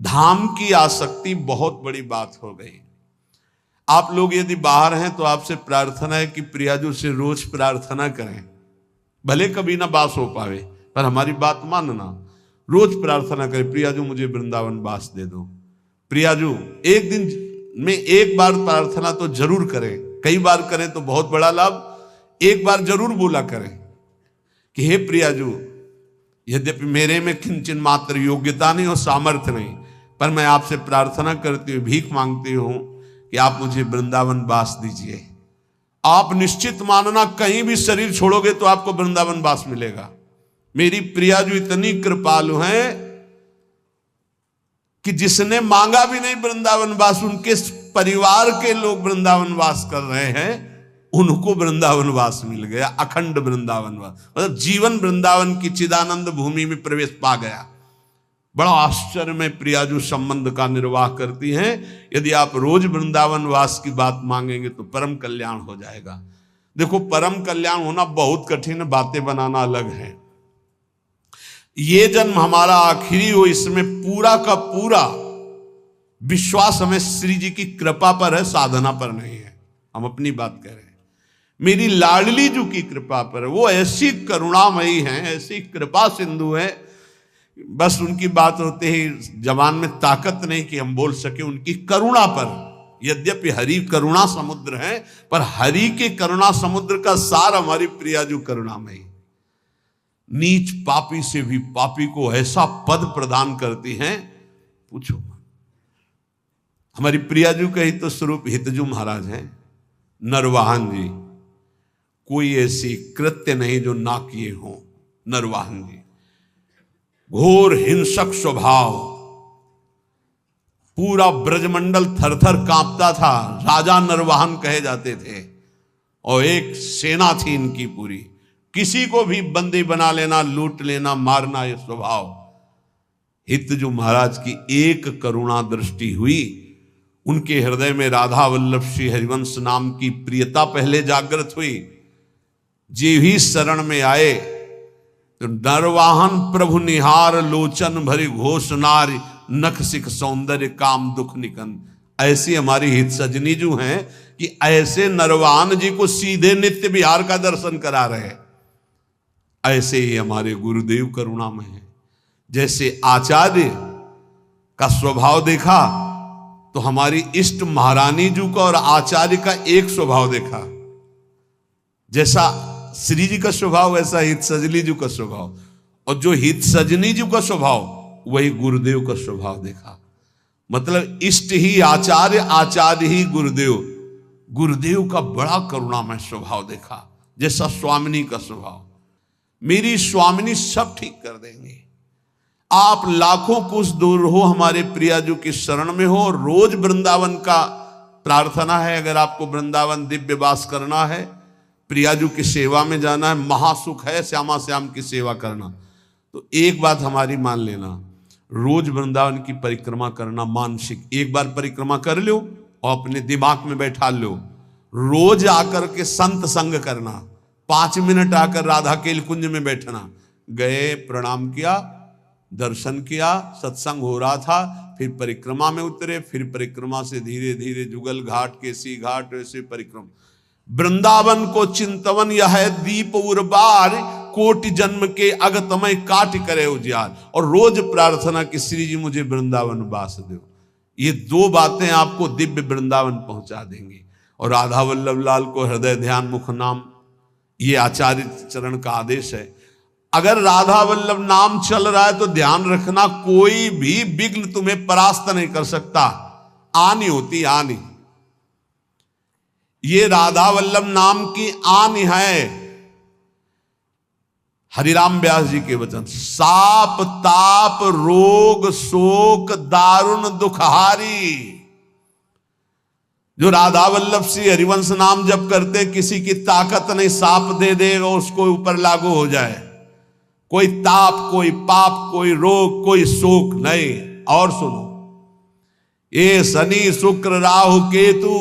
धाम की आसक्ति बहुत बड़ी बात हो गई। आप लोग यदि बाहर हैं तो आपसे प्रार्थना है कि प्रियाजू से रोज प्रार्थना करें, भले कभी ना बास हो पावे पर हमारी बात मानना, रोज प्रार्थना करें, प्रियाजू मुझे वृंदावन बास दे दो। प्रियाजू एक दिन में एक बार प्रार्थना तो जरूर करें, कई बार करें तो बहुत बड़ा लाभ, एक बार जरूर बोला करें कि हे प्रियाजू, यद्यपि मेरे में किंचन मात्र योग्यता नहीं और सामर्थ्य नहीं, पर मैं आपसे प्रार्थना करती हूँ, भीख मांगती हूं कि आप मुझे वृंदावन वास दीजिए। आप निश्चित मानना कहीं भी शरीर छोड़ोगे तो आपको वृंदावन वास मिलेगा। मेरी प्रियाजू इतनी कृपालु हैं कि जिसने मांगा भी नहीं वृंदावन वास, उनके परिवार के लोग वृंदावन वास कर रहे हैं, उनको वृंदावन वास मिल गया, अखंड वृंदावन वास, मतलब जीवन वृंदावन की चिदानंद भूमि में प्रवेश पा गया। बड़ा आश्चर्य में प्रियाजू संबंध का निर्वाह करती हैं। यदि आप रोज वृंदावन वास की बात मांगेंगे तो परम कल्याण हो जाएगा। देखो, परम कल्याण होना बहुत कठिन है, बातें बनाना अलग है। ये जन्म हमारा आखिरी हो, इसमें पूरा का पूरा विश्वास हमें श्री जी की कृपा पर है, साधना पर नहीं है। हम अपनी बात कह रहे हैं, मेरी लाडली जू की कृपा पर। वो ऐसी करुणामयी हैं, ऐसी कृपा सिंधु है, बस उनकी बात होते ही जबान में ताकत नहीं कि हम बोल सके उनकी करुणा पर। यद्यपि हरि करुणा समुद्र है, पर हरि के करुणा समुद्र का सार हमारी प्रियाजू करुणामयी। नीच पापी से भी पापी को ऐसा पद प्रदान करती हैं, पूछो। हमारी प्रियाजू का ही तो स्वरूप हितजू महाराज हैं, नरवाहन जी। कोई ऐसी कृत्य नहीं जो ना किए हों। नरवाहन जी घोर हिंसक स्वभाव, पूरा ब्रजमंडल थरथर कांपता था, राजा नरवाहन कहे जाते थे, और एक सेना थी इनकी पूरी। किसी को भी बंदी बना लेना, लूट लेना, मारना, ये स्वभाव। हितजू महाराज की एक करुणा दृष्टि हुई, उनके हृदय में राधा वल्लभ श्री हरिवंश नाम की प्रियता पहले जागृत हुई। जे भी शरण में आए तो नरवाहन प्रभु निहार, लोचन भरी घोष नारी, नख सिख सौंदर्य काम दुख निकन। ऐसी हमारी हित सजनी जो हैं कि ऐसे नरवाहन जी को सीधे नित्य विहार का दर्शन करा रहे हैं। ऐसे ही हमारे गुरुदेव करुणामय हैं। जैसे आचार्य का स्वभाव देखा तो हमारी इष्ट महारानी जी का और आचार्य का एक स्वभाव देखा। जैसा श्री जी का स्वभाव वैसा हित सजनी जी का स्वभाव, और जो हित सजनी जी का स्वभाव वही गुरुदेव का स्वभाव देखा। मतलब इष्ट ही आचार्य, आचार्य ही गुरुदेव। गुरुदेव का बड़ा करुणामय स्वभाव देखा, जैसा स्वामिनी का स्वभाव। मेरी स्वामिनी सब ठीक कर देंगे। आप लाखों कोस दूर हो, हमारे प्रियाजू की शरण में हो, रोज वृंदावन का प्रार्थना है। अगर आपको वृंदावन दिव्य वास करना है, प्रियाजू की सेवा में जाना है, महासुख है श्यामा श्याम की सेवा करना, तो एक बात हमारी मान लेना, रोज वृंदावन की परिक्रमा करना मानसिक। एक बार परिक्रमा कर लो और अपने दिमाग में बैठा लो, रोज आकर के संत संग करना, 5 मिनट आकर राधा केल कुंज में बैठना। गए, प्रणाम किया, दर्शन किया, सत्संग हो रहा था, फिर परिक्रमा में उतरे, फिर परिक्रमा से धीरे धीरे जुगल घाट, केसी घाट, ऐसे परिक्रमा। वृंदावन को चिंतवन यह है दीप उर्बार, कोटि जन्म के अगतमय काट करे उजियार। और रोज प्रार्थना कि श्री जी मुझे वृंदावन वास दो। ये 2 बातें आपको दिव्य वृंदावन पहुंचा देंगी। और राधा वल्लभ लाल को हृदय ध्यान मुख नाम, ये आचार्य चरण का आदेश है। अगर राधा वल्लभ नाम चल रहा है तो ध्यान रखना, कोई भी विघ्न तुम्हें परास्त नहीं कर सकता। आनी होती आनी, ये राधा वल्लभ नाम की आन है। हरिराम व्यास जी के वचन, साप ताप रोग शोक दारुण दुखहारी। जो राधा वल्लभ श्री हरिवंश नाम जप करते, किसी की ताकत नहीं, साप दे देगा उसको ऊपर लागू हो जाए। कोई ताप, कोई पाप, कोई रोग, कोई शोक नहीं। और सुनो, ये शनि शुक्र राहु केतु,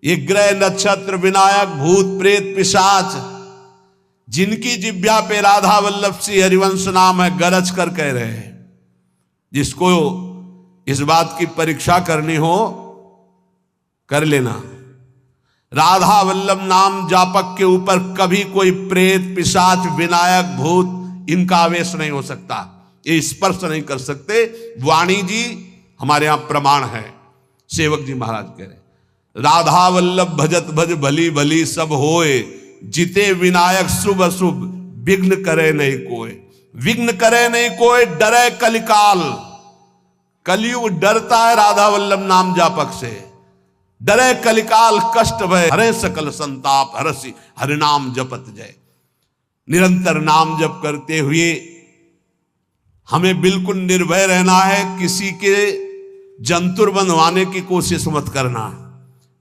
ये ग्रह नक्षत्र विनायक भूत प्रेत पिशाच, जिनकी जिब्या पे राधा वल्लभ श्री हरिवंश नाम है, गरज कर कह रहे हैं। जिसको इस बात की परीक्षा करनी हो कर लेना। राधा वल्लभ नाम जापक के ऊपर कभी कोई प्रेत, पिशाच, विनायक, भूत इनका आवेश नहीं हो सकता, ये स्पर्श नहीं कर सकते। वाणी जी हमारे यहां प्रमाण है। सेवक जी महाराज कह रहे राधा वल्लभ भजत भज भली भली सब होए, जिते विनायक शुभ अशुभ विघ्न करे नहीं कोई। विघ्न करे नहीं कोई, डरे कलिकाल। कलयुग डरता है राधा वल्लभ नाम जापक से। डरे कलिकाल कष्ट भय, हरे सकल संताप, हरसी हरिनाम जपत जय। निरंतर नाम जप करते हुए हमें बिल्कुल निर्भय रहना है। किसी के जंतुर बंधवाने की कोशिश मत करना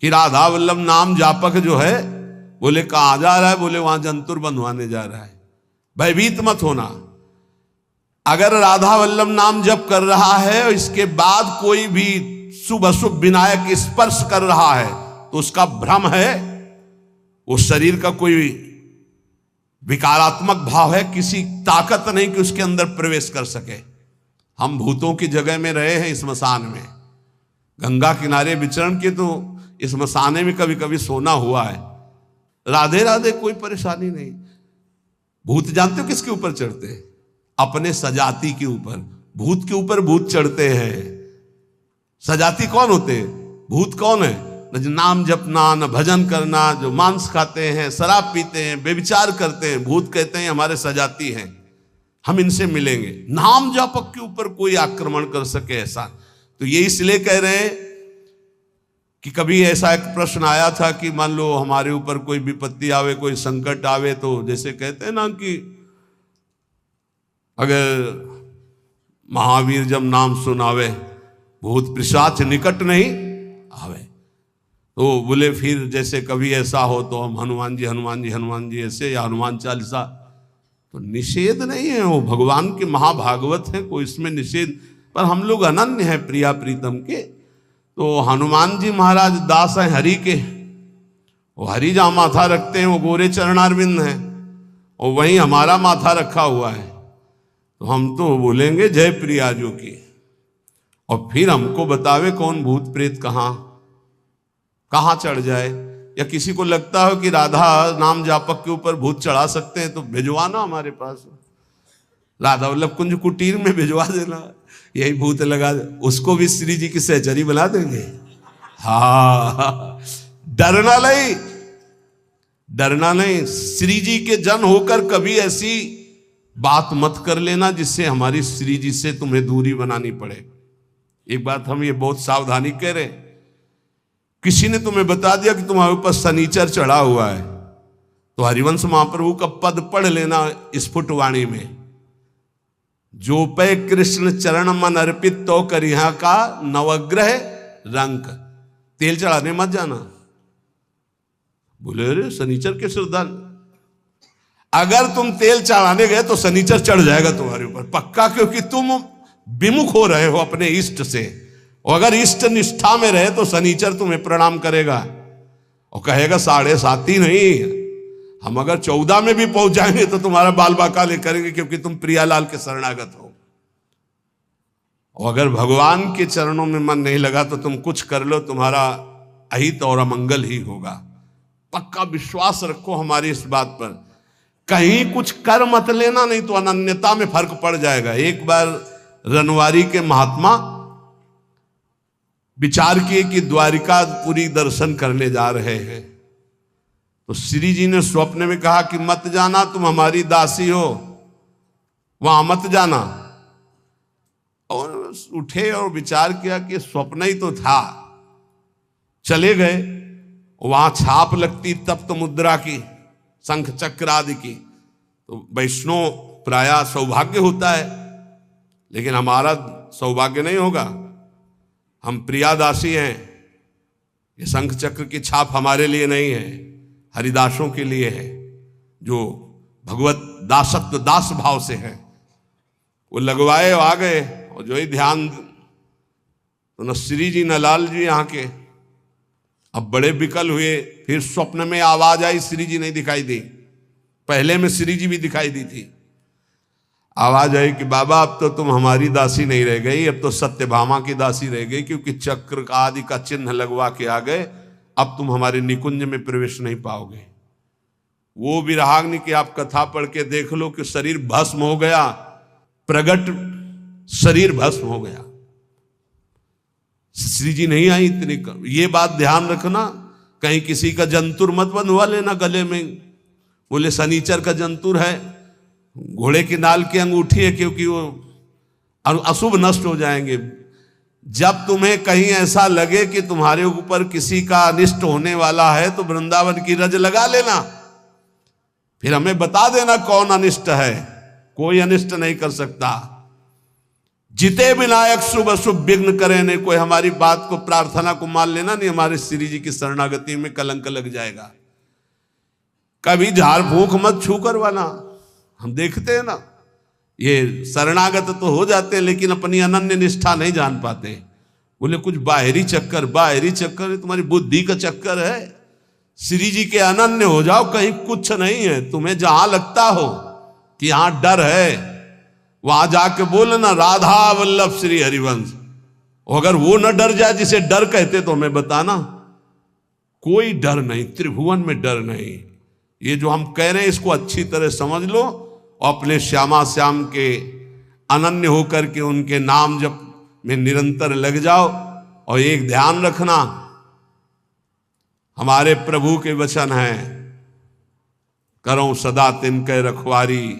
कि राधा वल्लभ नाम जापक जो है, बोले कहां जा रहा है, बोले वहां जंतुर बंधवाने जा रहा है। भयभीत मत होना। अगर राधा वल्लभ नाम जप कर रहा है और इसके बाद कोई भी शुभ अशुभ विनायक स्पर्श कर रहा है तो उसका भ्रम है, वो शरीर का कोई विकारात्मक भाव है, किसी ताकत नहीं कि उसके अंदर प्रवेश कर सके। हम भूतों की जगह में रहे हैं स्मशान में, गंगा किनारे विचरण के, तो स्मशाने में कभी कभी सोना हुआ है। राधे राधे, कोई परेशानी नहीं। भूत जानते हो किसके ऊपर चढ़ते हैं? अपने सजाती के ऊपर। भूत के ऊपर भूत चढ़ते हैं। सजाती कौन होते हैं? भूत कौन है? न जो नाम जपना, न भजन करना, जो मांस खाते हैं, शराब पीते हैं, व्यभिचार करते हैं, भूत कहते हैं हमारे सजाती हैं, हम इनसे मिलेंगे। नाम जापक के ऊपर कोई आक्रमण कर सके ऐसा, तो ये इसलिए कह रहे हैं कि कभी ऐसा एक प्रश्न आया था कि मान लो हमारे ऊपर कोई विपत्ति आवे, कोई संकट आवे, तो जैसे कहते हैं ना कि अगर महावीर जब नाम सुनावे भूत पिशाच निकट नहीं आवे, तो बोले फिर जैसे कभी ऐसा हो तो हम हनुमान जी हनुमान जी हनुमान जी ऐसे, या हनुमान चालीसा, तो निषेध नहीं है, वो भगवान के महाभागवत है, कोई इसमें निषेध। पर हम लोग अनन्य हैं प्रिया प्रीतम के, तो हनुमान जी महाराज दास हैं हरि के, वो हरि जहाँ माथा रखते हैं वो गोरे चरणारविंद हैं, और वहीं हमारा माथा रखा हुआ है, तो हम तो बोलेंगे जय प्रियाजू की। और फिर हमको बतावे कौन भूत प्रेत कहाँ चढ़ जाए। या किसी को लगता हो कि राधा नाम जापक के ऊपर भूत चढ़ा सकते हैं तो भिजवाना हमारे पास, राधा वल्लभ कुंज कुटीर में भिजवा देना, यही भूत लगा दे, उसको भी श्री जी की सहचरी बना देंगे। हाँ, डरना नहीं, डरना नहीं। श्री जी के जन होकर कभी ऐसी बात मत कर लेना जिससे हमारी श्री जी से तुम्हें दूरी बनानी पड़े। एक बात हम ये बहुत सावधानी कह रहे, किसी ने तुम्हें बता दिया कि तुम्हारे ऊपर शनिचर चढ़ा हुआ है, तो हरिवंश महाप्रभु का पद पढ़ लेना स्फुटवाणी में, जो पे कृष्ण चरण मन अर्पित तो करिहा का नवग्रह रंक। तेल चढ़ाने मत जाना। बोले अरे शनिचर के श्रद्धालु, अगर तुम तेल चढ़ाने गए तो शनिचर चढ़ जाएगा तुम्हारे ऊपर पक्का, क्योंकि तुम विमुख हो रहे हो अपने इष्ट से। और अगर इष्ट निष्ठा में रहे तो शनिचर तुम्हें प्रणाम करेगा और कहेगा 7.5 नहीं, हम अगर 14 में भी पहुंच जाएंगे तो तुम्हारा बाल बाका ले करेंगे, क्योंकि तुम प्रियालाल के शरणागत हो। और अगर भगवान के चरणों में मन नहीं लगा तो तुम कुछ कर लो, तुम्हारा अहित और अमंगल ही होगा। पक्का विश्वास रखो हमारी इस बात पर। कहीं कुछ कर मत लेना, नहीं तो अनन्यता में फर्क पड़ जाएगा। एक बार रनवारी के महात्मा विचार किए कि द्वारिकापुरी दर्शन करने जा रहे हैं, तो श्री जी ने स्वप्न में कहा कि मत जाना, तुम हमारी दासी हो, वहां मत जाना। और उठे और विचार किया कि स्वप्न ही तो था, चले गए। वहां छाप लगती तप्त मुद्रा की, शंख चक्र आदि की, तो वैष्णव प्राय सौभाग्य होता है, लेकिन हमारा सौभाग्य नहीं होगा। हम प्रियादासी हैं, ये शंख चक्र की छाप हमारे लिए नहीं है, हरिदासों के लिए है, जो भगवत दासत्व दास भाव से है। वो लगवाए और आ गए, और जो ही ध्यान, तो न श्री जी न लाल जी यहाँ के। अब बड़े विकल हुए, फिर स्वप्न में आवाज आई, श्री जी नहीं दिखाई दी। पहले में श्री जी भी दिखाई दी थी। आवाज आई कि बाबा अब तो तुम हमारी दासी नहीं रह गई, अब तो सत्यभामा की दासी रह गई, क्योंकि चक्र आदि का चिन्ह लगवा के आ गए, अब तुम हमारे निकुंज में प्रवेश नहीं पाओगे। वो विराग्नि की आप कथा पढ़ के देख लो कि शरीर भस्म हो गया, प्रगट शरीर भस्म हो गया। श्री जी नहीं आई इतनी ये बात ध्यान रखना, कहीं किसी का जंतुर मत बंधवा लेना गले में। बोले शनिचर का जंतुर है, घोड़े की नाल की अंगूठी है, क्योंकि वो अशुभ नष्ट हो जाएंगे। जब तुम्हें कहीं ऐसा लगे कि तुम्हारे ऊपर किसी का अनिष्ट होने वाला है तो वृंदावन की रज लगा लेना, फिर हमें बता देना कौन अनिष्ट है। कोई अनिष्ट नहीं कर सकता। जिते विनायक शुभ अशुभ विघ्न करे नहीं, कोई हमारी बात को प्रार्थना को मान लेना नहीं, हमारे श्री जी की शरणागति में कलंक लग जाएगा। कभी झाड़ फूंक मत छू करवाना। हम देखते हैं ना, ये शरणागत तो हो जाते हैं लेकिन अपनी अनन्य निष्ठा नहीं जान पाते। बोले कुछ बाहरी चक्कर, बाहरी चक्कर है तुम्हारी बुद्धि का चक्कर है। श्री जी के अनन्य हो जाओ, कहीं कुछ नहीं है। तुम्हें जहां लगता हो कि यहां डर है, वहां जाके बोलना राधा वल्लभ श्री हरिवंश। अगर वो न डर जाए जिसे डर कहते तो हमें बताना। कोई डर नहीं, त्रिभुवन में डर नहीं। ये जो हम कह रहे हैं इसको अच्छी तरह समझ लो और अपने श्यामा श्याम के अनन्य होकर के उनके नाम जप में निरंतर लग जाओ। और एक ध्यान रखना, हमारे प्रभु के वचन हैं, करो सदा तिनके रखवारी,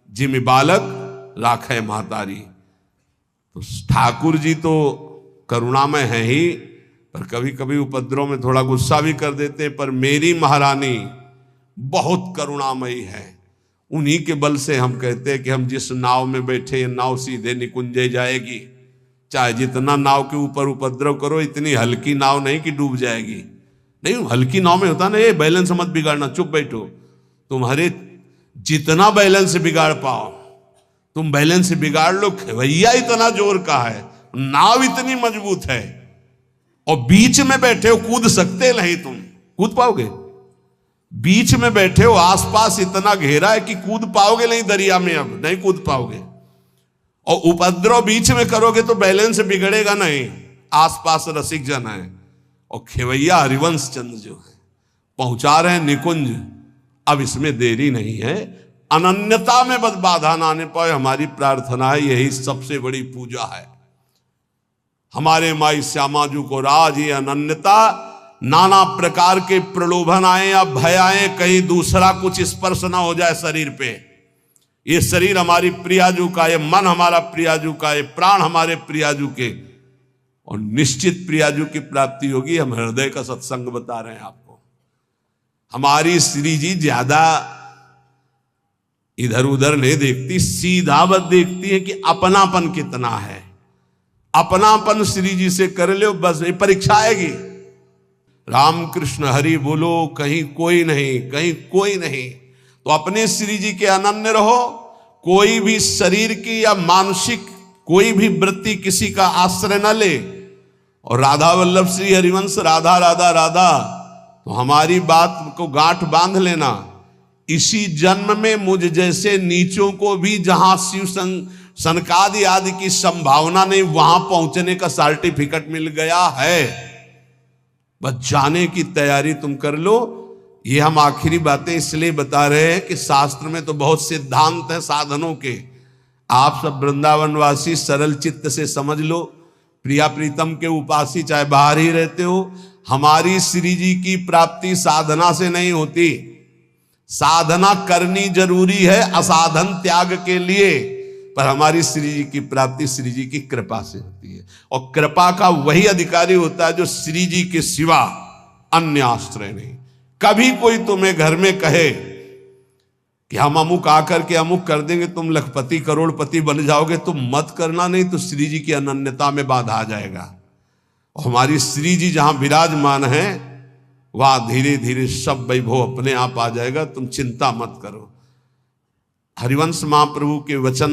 जिमि बालक राखे महतारी। तो ठाकुर जी तो करुणामय है ही, पर कभी कभी उपद्रव में थोड़ा गुस्सा भी कर देते हैं। पर मेरी महारानी बहुत करुणामयी है। उन्हीं के बल से हम कहते हैं कि हम जिस नाव में बैठे, ये नाव सीधे निकुंजे जाएगी। चाहे जितना नाव के ऊपर उपद्रव करो, इतनी हल्की नाव नहीं कि डूब जाएगी। नहीं, हल्की नाव में होता ना, ये बैलेंस मत बिगाड़ना, चुप बैठो। तुम्हारे जितना बैलेंस बिगाड़ पाओ तुम बैलेंस बिगाड़ लो। खेवैया इतना जोर का है, नाव इतनी मजबूत है, और बीच में बैठे हो, कूद सकते नहीं। तुम कूद पाओगे? बीच में बैठे हो, आसपास इतना घेरा है कि कूद पाओगे नहीं दरिया में, अब नहीं कूद पाओगे। और उपद्रव बीच में करोगे तो बैलेंस बिगड़ेगा नहीं। आसपास रसिक जन है, और खेवैया हरिवंश चंद्र जो है पहुंचा रहे हैं निकुंज। अब इसमें देरी नहीं है, अनन्यता में बस बाधा ना आने पाए, हमारी प्रार्थना है। यही सबसे बड़ी पूजा है। हमारे माई श्यामा जी को राज ये अनन्यता, नाना प्रकार के प्रलोभन आए या भय आए, कहीं दूसरा कुछ स्पर्श ना हो जाए शरीर पे। ये शरीर हमारी प्रियाजू का, ये मन हमारा प्रियाजू का, ये प्राण हमारे प्रियाजू के, और निश्चित प्रियाजू की प्राप्ति होगी। हम हृदय का सत्संग बता रहे हैं आपको। हमारी श्री जी ज्यादा इधर उधर नहीं देखती, सीधा बस देखती है कि अपनापन कितना है। अपनापन श्री जी से कर लो, बस ये परीक्षा आएगी। राम कृष्ण हरि बोलो, कहीं कोई नहीं, कहीं कोई नहीं। तो अपने श्री जी के अनन्य रहो। कोई भी शरीर की या मानसिक कोई भी वृत्ति किसी का आश्रय न ले। और राधा वल्लभ श्री हरिवंश, राधा राधा राधा, तो हमारी बात को गांठ बांध लेना। इसी जन्म में मुझ जैसे नीचों को भी जहां शिव सनकादि आदि की संभावना नहीं, वहां पहुंचने का सर्टिफिकेट मिल गया है। बस जाने की तैयारी तुम कर लो। ये हम आखिरी बातें इसलिए बता रहे हैं कि शास्त्र में तो बहुत सिद्धांत है साधनों के। आप सब वृंदावनवासी सरल चित्त से समझ लो। प्रिया प्रीतम के उपासी चाहे बाहर ही रहते हो, हमारी श्री जी की प्राप्ति साधना से नहीं होती। साधना करनी जरूरी है असाधन त्याग के लिए, पर हमारी श्री जी की प्राप्ति श्री जी की कृपा से होती है। और कृपा का वही अधिकारी होता है जो श्री जी के सिवा अन्य आश्रय नहीं। कभी कोई तुम्हें घर में कहे कि हम अमुक आकर के अमुक कर देंगे, तुम लखपति करोड़पति बन जाओगे, तुम मत करना, नहीं तो श्री जी की अनन्यता में बाधा आ जाएगा। और हमारी श्री जी जहां विराजमान है वहां धीरे धीरे सब वैभव अपने आप आ जाएगा। तुम चिंता मत करो। हरिवंश महाप्रभु के वचन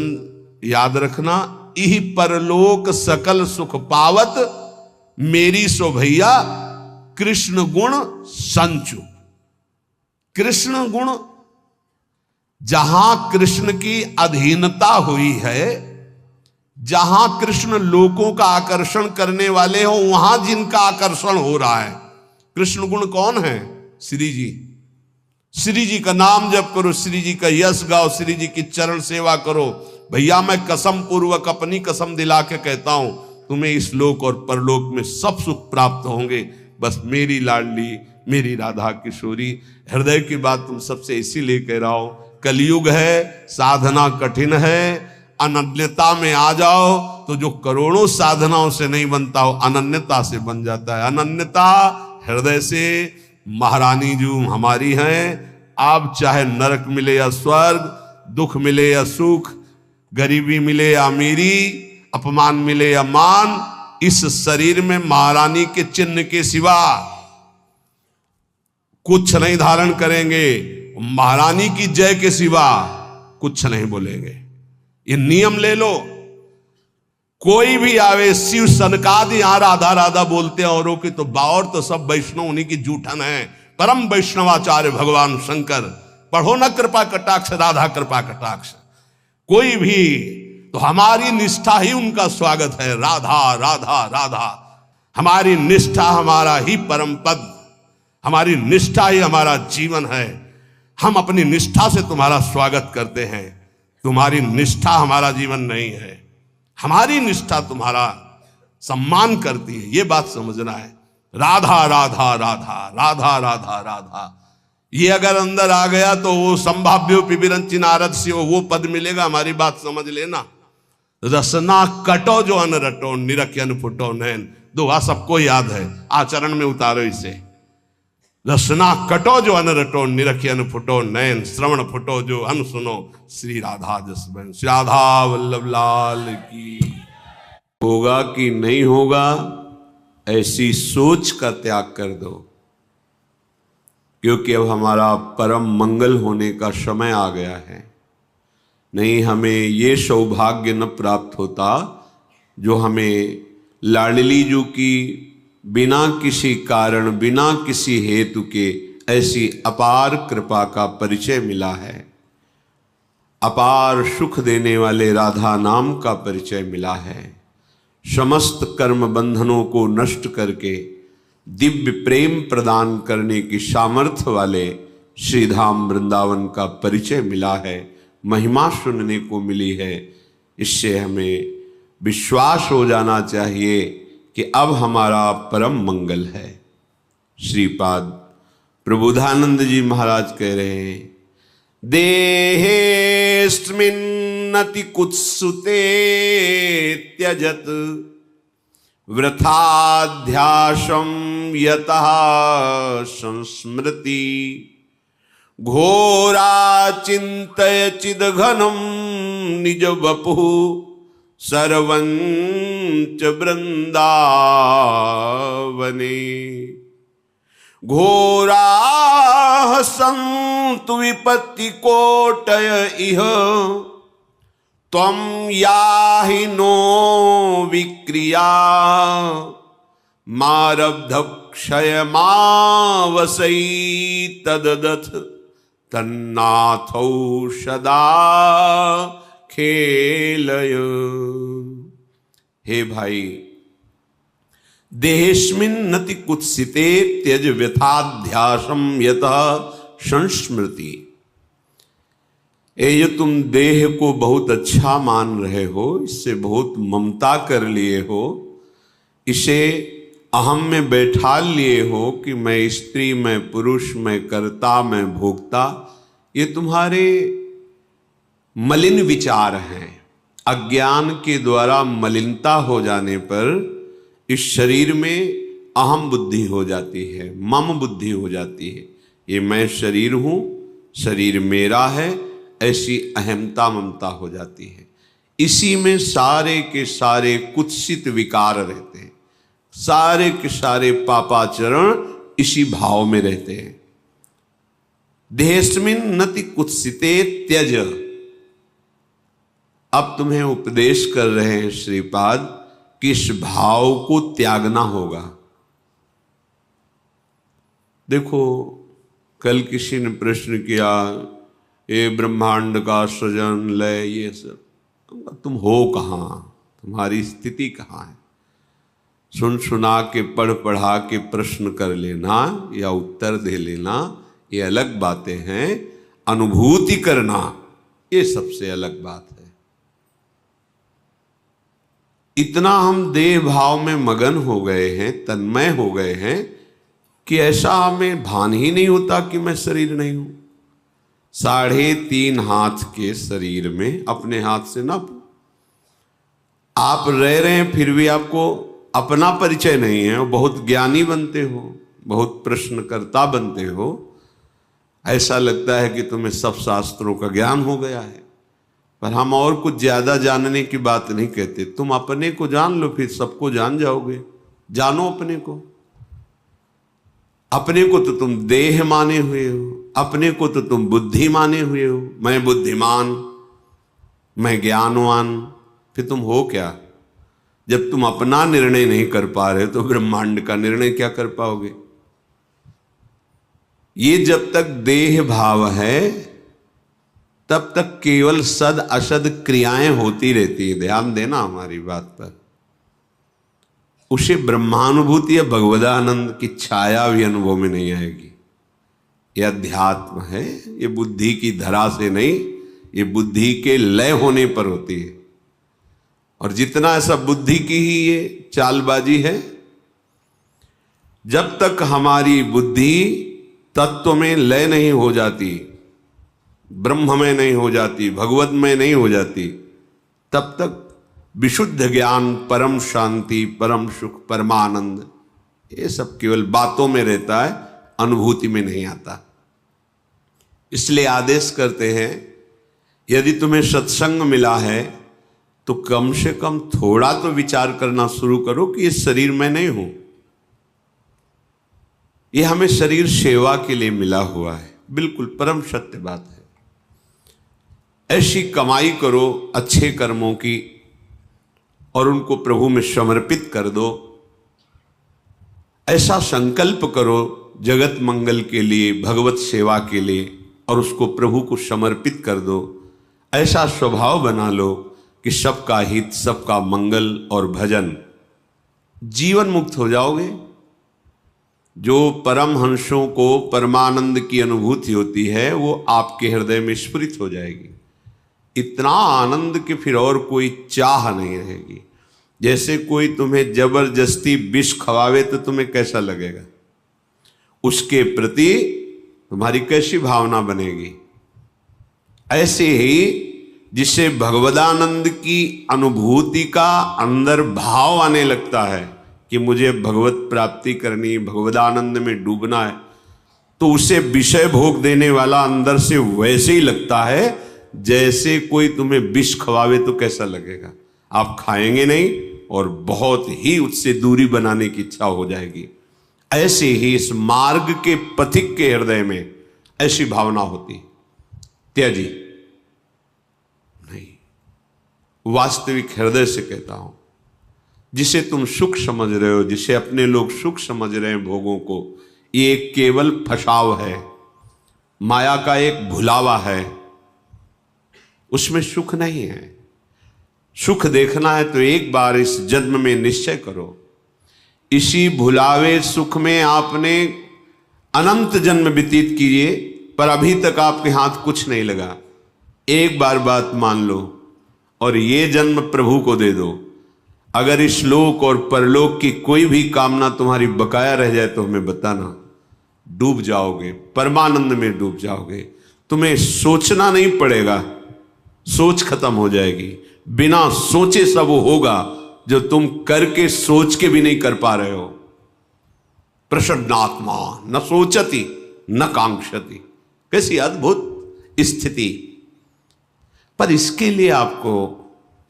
याद रखना, इहि परलोक सकल सुख पावत, मेरी शोभैया कृष्ण गुण संचु। कृष्ण गुण जहां कृष्ण की अधीनता हुई है, जहां कृष्ण लोगों का आकर्षण करने वाले हो, वहां जिनका आकर्षण हो रहा है। कृष्ण गुण कौन है? श्री जी। श्री जी का नाम जप करो, श्री जी का यश गाओ, श्री जी की चरण सेवा करो। भैया मैं कसम पूर्वक अपनी कसम दिला के कहता हूं, तुम्हें इस लोक और परलोक में सब सुख प्राप्त होंगे। बस मेरी लाडली, मेरी राधा किशोरी, हृदय की बात तुम सबसे इसीलिए कह रहा हूं, कलयुग है, साधना कठिन है, अनन्यता में आ जाओ तो जो करोड़ों साधनाओं से नहीं बनता हो, अनन्यता से बन जाता है। अनन्यता हृदय से। महारानी जो हमारी हैं, आप चाहे नरक मिले या स्वर्ग, दुख मिले या सुख, गरीबी मिले या अमीरी, अपमान मिले या मान, इस शरीर में महारानी के चिन्ह के सिवा कुछ नहीं धारण करेंगे। महारानी की जय के सिवा कुछ नहीं बोलेंगे। ये नियम ले लो। कोई भी आवे, शिव सनकादि यहां राधा राधा बोलते हैं औरों की, तो बावर तो सब वैष्णव उन्हीं की जूठन है। परम वैष्णवाचार्य भगवान शंकर, पढ़ो न कृपा कटाक्ष, राधा कृपा कटाक्ष। कोई भी तो हमारी निष्ठा ही उनका स्वागत है। राधा राधा राधा, हमारी निष्ठा हमारा ही परम पद, हमारी निष्ठा ही हमारा जीवन है। हम अपनी निष्ठा से तुम्हारा स्वागत करते हैं, तुम्हारी निष्ठा हमारा जीवन नहीं है। हमारी निष्ठा तुम्हारा सम्मान करती है, ये बात समझना है। राधा राधा राधा राधा राधा राधा, ये अगर अंदर आ गया तो वो संभाव्यो पिबिरंचि नारद से वो पद मिलेगा। हमारी बात समझ लेना। रसना कटो जो अन रटो, निरख्यन फुटो नैन, दोहा सबको याद है, आचरण में उतारो इसे। रसना कटो जो अन रटो, निरख्यन फुटो नैन, श्रवण फुटो जो अन सुनो, श्री राधा जस बहन। श्री राधा वल्लभ लाल की। होगा कि नहीं होगा, ऐसी सोच का त्याग कर दो, क्योंकि अब हमारा परम मंगल होने का समय आ गया है। नहीं, हमें ये सौभाग्य न प्राप्त होता जो हमें लाडली जी की बिना किसी कारण, बिना किसी हेतु के ऐसी अपार कृपा का परिचय मिला है। अपार सुख देने वाले राधा नाम का परिचय मिला है। समस्त कर्म बंधनों को नष्ट करके दिव्य प्रेम प्रदान करने की सामर्थ्य वाले श्रीधाम वृंदावन का परिचय मिला है, महिमा सुनने को मिली है। इससे हमें विश्वास हो जाना चाहिए कि अब हमारा परम मंगल है। श्रीपाद प्रबोधानंद जी महाराज कह रहे हैं, देहेस्मिन्नति कुत्सुते त्यजत वृथाध्यासं यतः संस्मृति, घोरा चिंतय चिदघनम निज वपुः सर्वंच वृंदावने, घोराः सन्तु विपत्ति कोटय इह, त्वं याहि नो विक्रिया, मारब्ध क्षयमावसै तददथ, तन्नाथौ सदा खेलय। हे भाई, देहेस्मिन् नति कुत्सिते त्यज व्यथाध्यासम यतः संस्मृति। ये तुम देह को बहुत अच्छा मान रहे हो, इससे बहुत ममता कर लिए हो, इसे अहम में बैठा लिए हो कि मैं स्त्री, मैं पुरुष, मैं कर्ता, मैं भोक्ता। ये तुम्हारे मलिन विचार हैं। अज्ञान के द्वारा मलिनता हो जाने पर इस शरीर में अहम बुद्धि हो जाती है, मम बुद्धि हो जाती है। ये मैं शरीर हूं, शरीर मेरा है, ऐसी अहमता ममता हो जाती है। इसी में सारे के सारे कुत्सित विकार रहते हैं, सारे के सारे पापाचरण इसी भाव में रहते हैं। देहेस्मिन् नति कुत्सिते त्यज। अब तुम्हें उपदेश कर रहे हैं श्रीपाद कि इस भाव को त्यागना होगा। देखो, कल किसी ने प्रश्न किया, ये ब्रह्मांड का सृजन लय ये सब, तुम हो कहाँ, तुम्हारी स्थिति कहाँ है। सुन सुना के पढ़ पढ़ा के प्रश्न कर लेना या उत्तर दे लेना ये अलग बातें हैं, अनुभूति करना ये सबसे अलग बात है। इतना हम देह भाव में मगन हो गए हैं, तन्मय हो गए हैं कि ऐसा हमें भान ही नहीं होता कि मैं शरीर नहीं हूं। 3.5 हाथ के शरीर में अपने हाथ से ना आप रह रहे हैं, फिर भी आपको अपना परिचय नहीं है। बहुत ज्ञानी बनते हो, बहुत प्रश्नकर्ता बनते हो, ऐसा लगता है कि तुम्हें सब शास्त्रों का ज्ञान हो गया है। पर हम और कुछ ज्यादा जानने की बात नहीं कहते। तुम अपने को जान लो, फिर सबको जान जाओगे। जानो अपने को। अपने को तो तुम देह माने हुए हो, अपने को तो तुम बुद्धि माने हुए हो। मैं बुद्धिमान, मैं ज्ञानवान, फिर तुम हो क्या? जब तुम अपना निर्णय नहीं कर पा रहे तो ब्रह्मांड का निर्णय क्या कर पाओगे? ये जब तक देह भाव है तब तक केवल सद असद क्रियाएं होती रहती है। ध्यान देना हमारी बात पर। उसे ब्रह्मानुभूति या भगवदानंद की छाया भी अनुभव में नहीं आएगी। यह अध्यात्म है, ये बुद्धि की धरा से नहीं, ये बुद्धि के लय होने पर होती है। और जितना ऐसा बुद्धि की ही ये चालबाजी है, जब तक हमारी बुद्धि तत्व में लय नहीं हो जाती, ब्रह्म में नहीं हो जाती, भगवत में नहीं हो जाती, तब तक विशुद्ध ज्ञान, परम शांति, परम सुख, परमानंद ये सब केवल बातों में रहता है, अनुभूति में नहीं आता। इसलिए आदेश करते हैं, यदि तुम्हें सत्संग मिला है तो कम से कम थोड़ा तो विचार करना शुरू करो कि ये शरीर मैं नहीं हूं। ये हमें शरीर सेवा के लिए मिला हुआ है। बिल्कुल परम सत्य बात है। ऐसी कमाई करो अच्छे कर्मों की और उनको प्रभु में समर्पित कर दो। ऐसा संकल्प करो जगत मंगल के लिए, भगवत सेवा के लिए, और उसको प्रभु को समर्पित कर दो। ऐसा स्वभाव बना लो कि सबका हित, सबका मंगल और भजन, जीवन मुक्त हो जाओगे। जो परमहंसों को परमानंद की अनुभूति होती है वो आपके हृदय में स्फुरित हो जाएगी। इतना आनंद कि फिर और कोई चाह नहीं रहेगी। जैसे कोई तुम्हें जबरदस्ती विष खवावे तो तुम्हें कैसा लगेगा? उसके प्रति तुम्हारी कैसी भावना बनेगी? ऐसे ही जिसे भगवदानंद की अनुभूति का अंदर भाव आने लगता है कि मुझे भगवत प्राप्ति करनी, भगवदानंद में डूबना है, तो उसे विषय भोग देने वाला अंदर से वैसे ही लगता है जैसे कोई तुम्हें विष खवावे तो कैसा लगेगा? आप खाएंगे नहीं और बहुत ही उससे दूरी बनाने की इच्छा हो जाएगी। ऐसे ही इस मार्ग के पथिक के हृदय में ऐसी भावना होती। त्याजी नहीं, वास्तविक हृदय से कहता हूं, जिसे तुम सुख समझ रहे हो, जिसे अपने लोग सुख समझ रहे हैं भोगों को, ये केवल फसाव है, माया का एक भुलावा है। उसमें सुख नहीं है। सुख देखना है तो एक बार इस जन्म में निश्चय करो। इसी भुलावे सुख में आपने अनंत जन्म व्यतीत किए, पर अभी तक आपके हाथ कुछ नहीं लगा। एक बार बात मान लो और ये जन्म प्रभु को दे दो। अगर इस लोक और परलोक की कोई भी कामना तुम्हारी बकाया रह जाए तो हमें बताना। डूब जाओगे, परमानंद में डूब जाओगे। तुम्हें सोचना नहीं पड़ेगा, सोच खत्म हो जाएगी। बिना सोचे सब वो होगा जो तुम करके सोच के भी नहीं कर पा रहे हो। प्रसन्नात्मा न सोचती न कांक्षति। कैसी अद्भुत स्थिति! पर इसके लिए आपको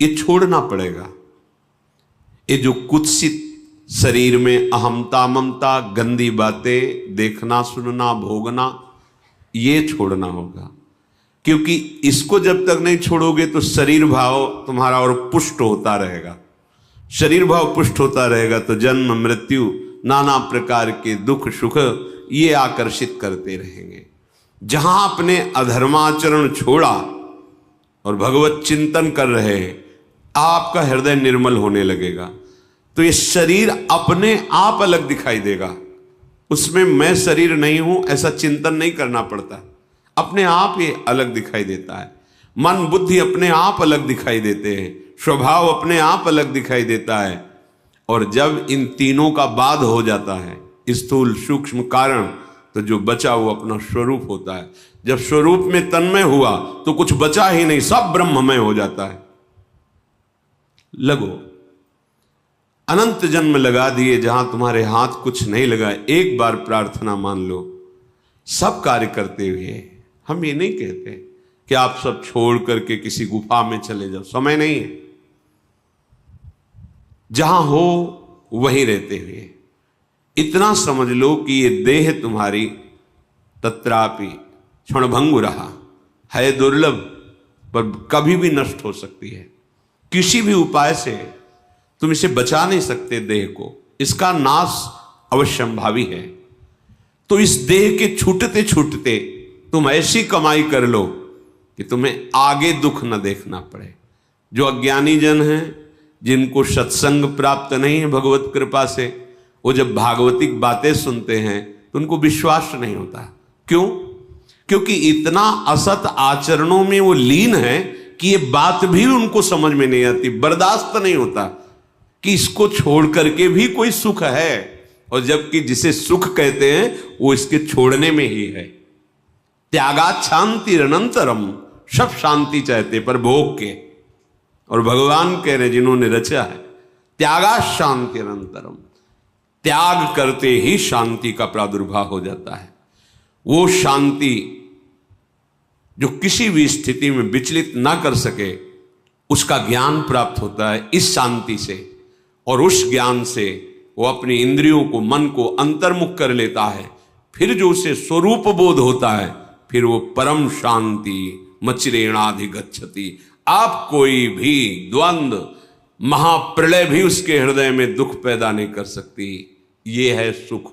ये छोड़ना पड़ेगा। ये जो कुत्सित शरीर में अहमता, ममता, गंदी बातें देखना, सुनना, भोगना, ये छोड़ना होगा। क्योंकि इसको जब तक नहीं छोड़ोगे तो शरीर भाव तुम्हारा और पुष्ट होता रहेगा। शरीर भाव पुष्ट होता रहेगा तो जन्म, मृत्यु, नाना प्रकार के दुख सुख ये आकर्षित करते रहेंगे। जहां अपने अधर्माचरण छोड़ा और भगवत चिंतन कर रहे हैं, आपका हृदय निर्मल होने लगेगा। तो ये शरीर अपने आप अलग दिखाई देगा, उसमें मैं शरीर नहीं हूं ऐसा चिंतन नहीं करना पड़ता, अपने आप ये अलग दिखाई देता है। मन बुद्धि अपने आप अलग दिखाई देते हैं, स्वभाव अपने आप अलग दिखाई देता है। और जब इन तीनों का बाध हो जाता है, स्थूल सूक्ष्म कारण, तो जो बचा वो अपना स्वरूप होता है। जब स्वरूप में तन्मय हुआ तो कुछ बचा ही नहीं, सब ब्रह्ममय हो जाता है। लगो, अनंत जन्म लगा दिए जहां तुम्हारे हाथ कुछ नहीं लगा, एक बार प्रार्थना मान लो। सब कार्य करते हुए हम ये नहीं कहते कि आप सब छोड़ करके किसी गुफा में चले जाओ, समय नहीं है। जहां हो वहीं रहते हुए इतना समझ लो कि ये देह तुम्हारी तत्रापि क्षणभंगु रहा है, दुर्लभ, पर कभी भी नष्ट हो सकती है। किसी भी उपाय से तुम इसे बचा नहीं सकते देह को, इसका नाश अवश्यंभावी है। तो इस देह के छूटते छूटते तुम ऐसी कमाई कर लो कि तुम्हें आगे दुख न देखना पड़े। जो अज्ञानी जन हैं, जिनको सत्संग प्राप्त नहीं है भगवत कृपा से, वो जब भागवतिक बातें सुनते हैं तो उनको विश्वास नहीं होता। क्यों? क्योंकि इतना असत आचरणों में वो लीन है कि ये बात भी उनको समझ में नहीं आती, बर्दाश्त नहीं होता कि इसको छोड़ करके भी कोई सुख है, और जबकि जिसे सुख कहते हैं वो इसके छोड़ने में ही है। त्यागात शांति अनंतरम, सब शांति चाहते पर भोग के, और भगवान कह रहे जिन्होंने रचा है, त्यागात शांति अनंतरम, त्याग करते ही शांति का प्रादुर्भाव हो जाता है। वो शांति जो किसी भी स्थिति में विचलित ना कर सके, उसका ज्ञान प्राप्त होता है इस शांति से, और उस ज्ञान से वो अपनी इंद्रियों को, मन को अंतर्मुख कर लेता है। फिर जो उसे स्वरूप बोध होता है, फिर वो परम शांति मचिरेणाधिगच्छति। आप कोई भी द्वंद्व, महाप्रलय भी उसके हृदय में दुख पैदा नहीं कर सकती। ये है सुख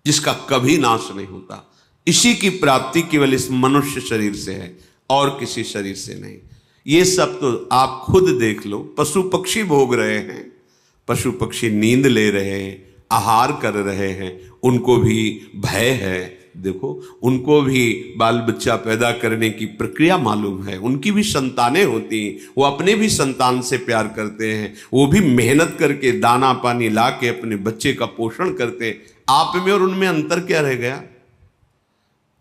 जिसका कभी नाश नहीं होता। इसी की प्राप्ति केवल इस मनुष्य शरीर से है और किसी शरीर से नहीं। ये सब तो आप खुद देख लो, पशु पक्षी भोग रहे हैं, पशु पक्षी नींद ले रहे हैं, आहार कर रहे हैं, उनको भी भय है। देखो, उनको भी बाल बच्चा पैदा करने की प्रक्रिया मालूम है, उनकी भी संतानें होती हैं, वो अपने भी संतान से प्यार करते हैं, वो भी मेहनत करके दाना पानी ला के अपने बच्चे का पोषण करते हैं। आप में और उनमें अंतर क्या रह गया?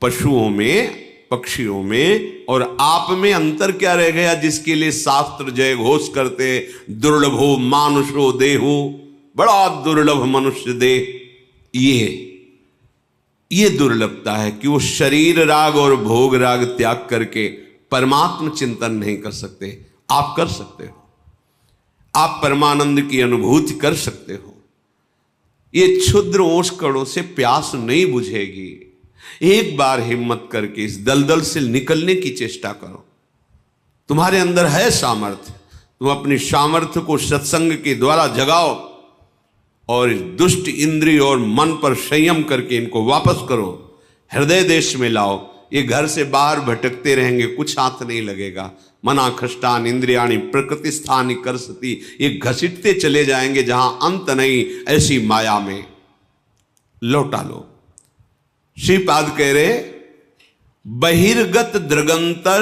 पशुओं में, पक्षियों में और आप में अंतर क्या रह गया, जिसके लिए शास्त्र जय घोष करते, दुर्लभो मानुषो देहो, बड़ा दुर्लभ मनुष्य देह। ये दुर्लभता है कि वो शरीर राग और भोग राग त्याग करके परमात्म चिंतन नहीं कर सकते। आप कर सकते हो, आप परमानंद की अनुभूति कर सकते हो। ये क्षुद्र ओंष कणों से प्यास नहीं बुझेगी। एक बार हिम्मत करके इस दलदल से निकलने की चेष्टा करो। तुम्हारे अंदर है सामर्थ्य, तुम अपनी सामर्थ्य को सत्संग के द्वारा जगाओ और इस दुष्ट इंद्रिय और मन पर संयम करके इनको वापस करो, हृदय देश में लाओ। ये घर से बाहर भटकते रहेंगे, कुछ हाथ नहीं लगेगा। मना खष्टान इंद्रियाणी प्रकृति स्थानी कर सती, ये घसीटते चले जाएंगे जहां अंत नहीं, ऐसी माया में लौटा लो। श्रीपाद कह रहे, बहिर्गत दृगंतर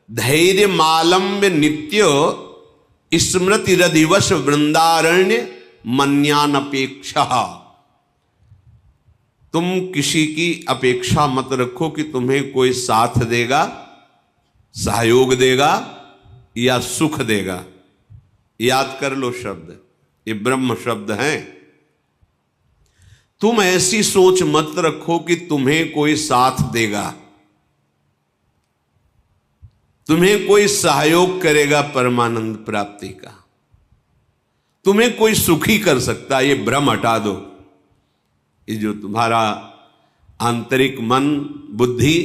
धैर्य मालम्य नित्य स्मृति रधिवश वृंदारण्य मन्यान अपेक्षा। तुम किसी की अपेक्षा मत रखो कि तुम्हें कोई साथ देगा, सहयोग देगा या सुख देगा। याद कर लो शब्द, ये ब्रह्म शब्द हैं। तुम ऐसी सोच मत रखो कि तुम्हें कोई साथ देगा, तुम्हें कोई सहयोग करेगा परमानंद प्राप्ति का, तुम्हें कोई सुखी कर सकता। ये भ्रम हटा दो। ये जो तुम्हारा आंतरिक मन बुद्धि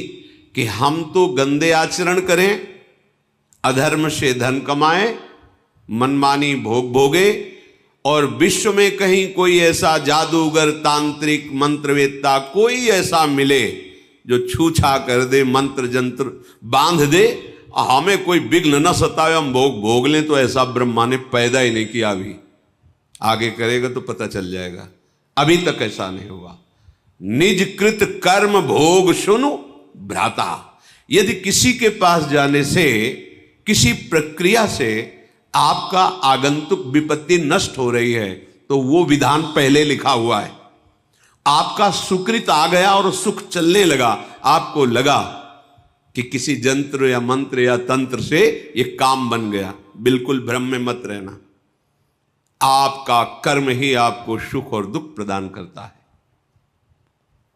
कि हम तो गंदे आचरण करें, अधर्म से धन कमाएं, मनमानी भोग भोगे, और विश्व में कहीं कोई ऐसा जादूगर, तांत्रिक, मंत्रवेत्ता कोई ऐसा मिले जो छू छा कर दे, मंत्र जंत्र बांध दे, हमें कोई विघ्न न सतावे, हम भोग लें, तो ऐसा ब्रह्मा ने पैदा ही नहीं किया। अभी आगे करेगा तो पता चल जाएगा, अभी तक ऐसा नहीं हुआ। निज कृत कर्म भोग सुनु भ्राता। यदि किसी के पास जाने से, किसी प्रक्रिया से आपका आगंतुक विपत्ति नष्ट हो रही है, तो वो विधान पहले लिखा हुआ है। आपका सुकृत आ गया और सुख चलने लगा, आपको लगा कि किसी जंत्र या मंत्र या तंत्र से ये काम बन गया, बिल्कुल भ्रम में मत रहना। आपका कर्म ही आपको सुख और दुख प्रदान करता है।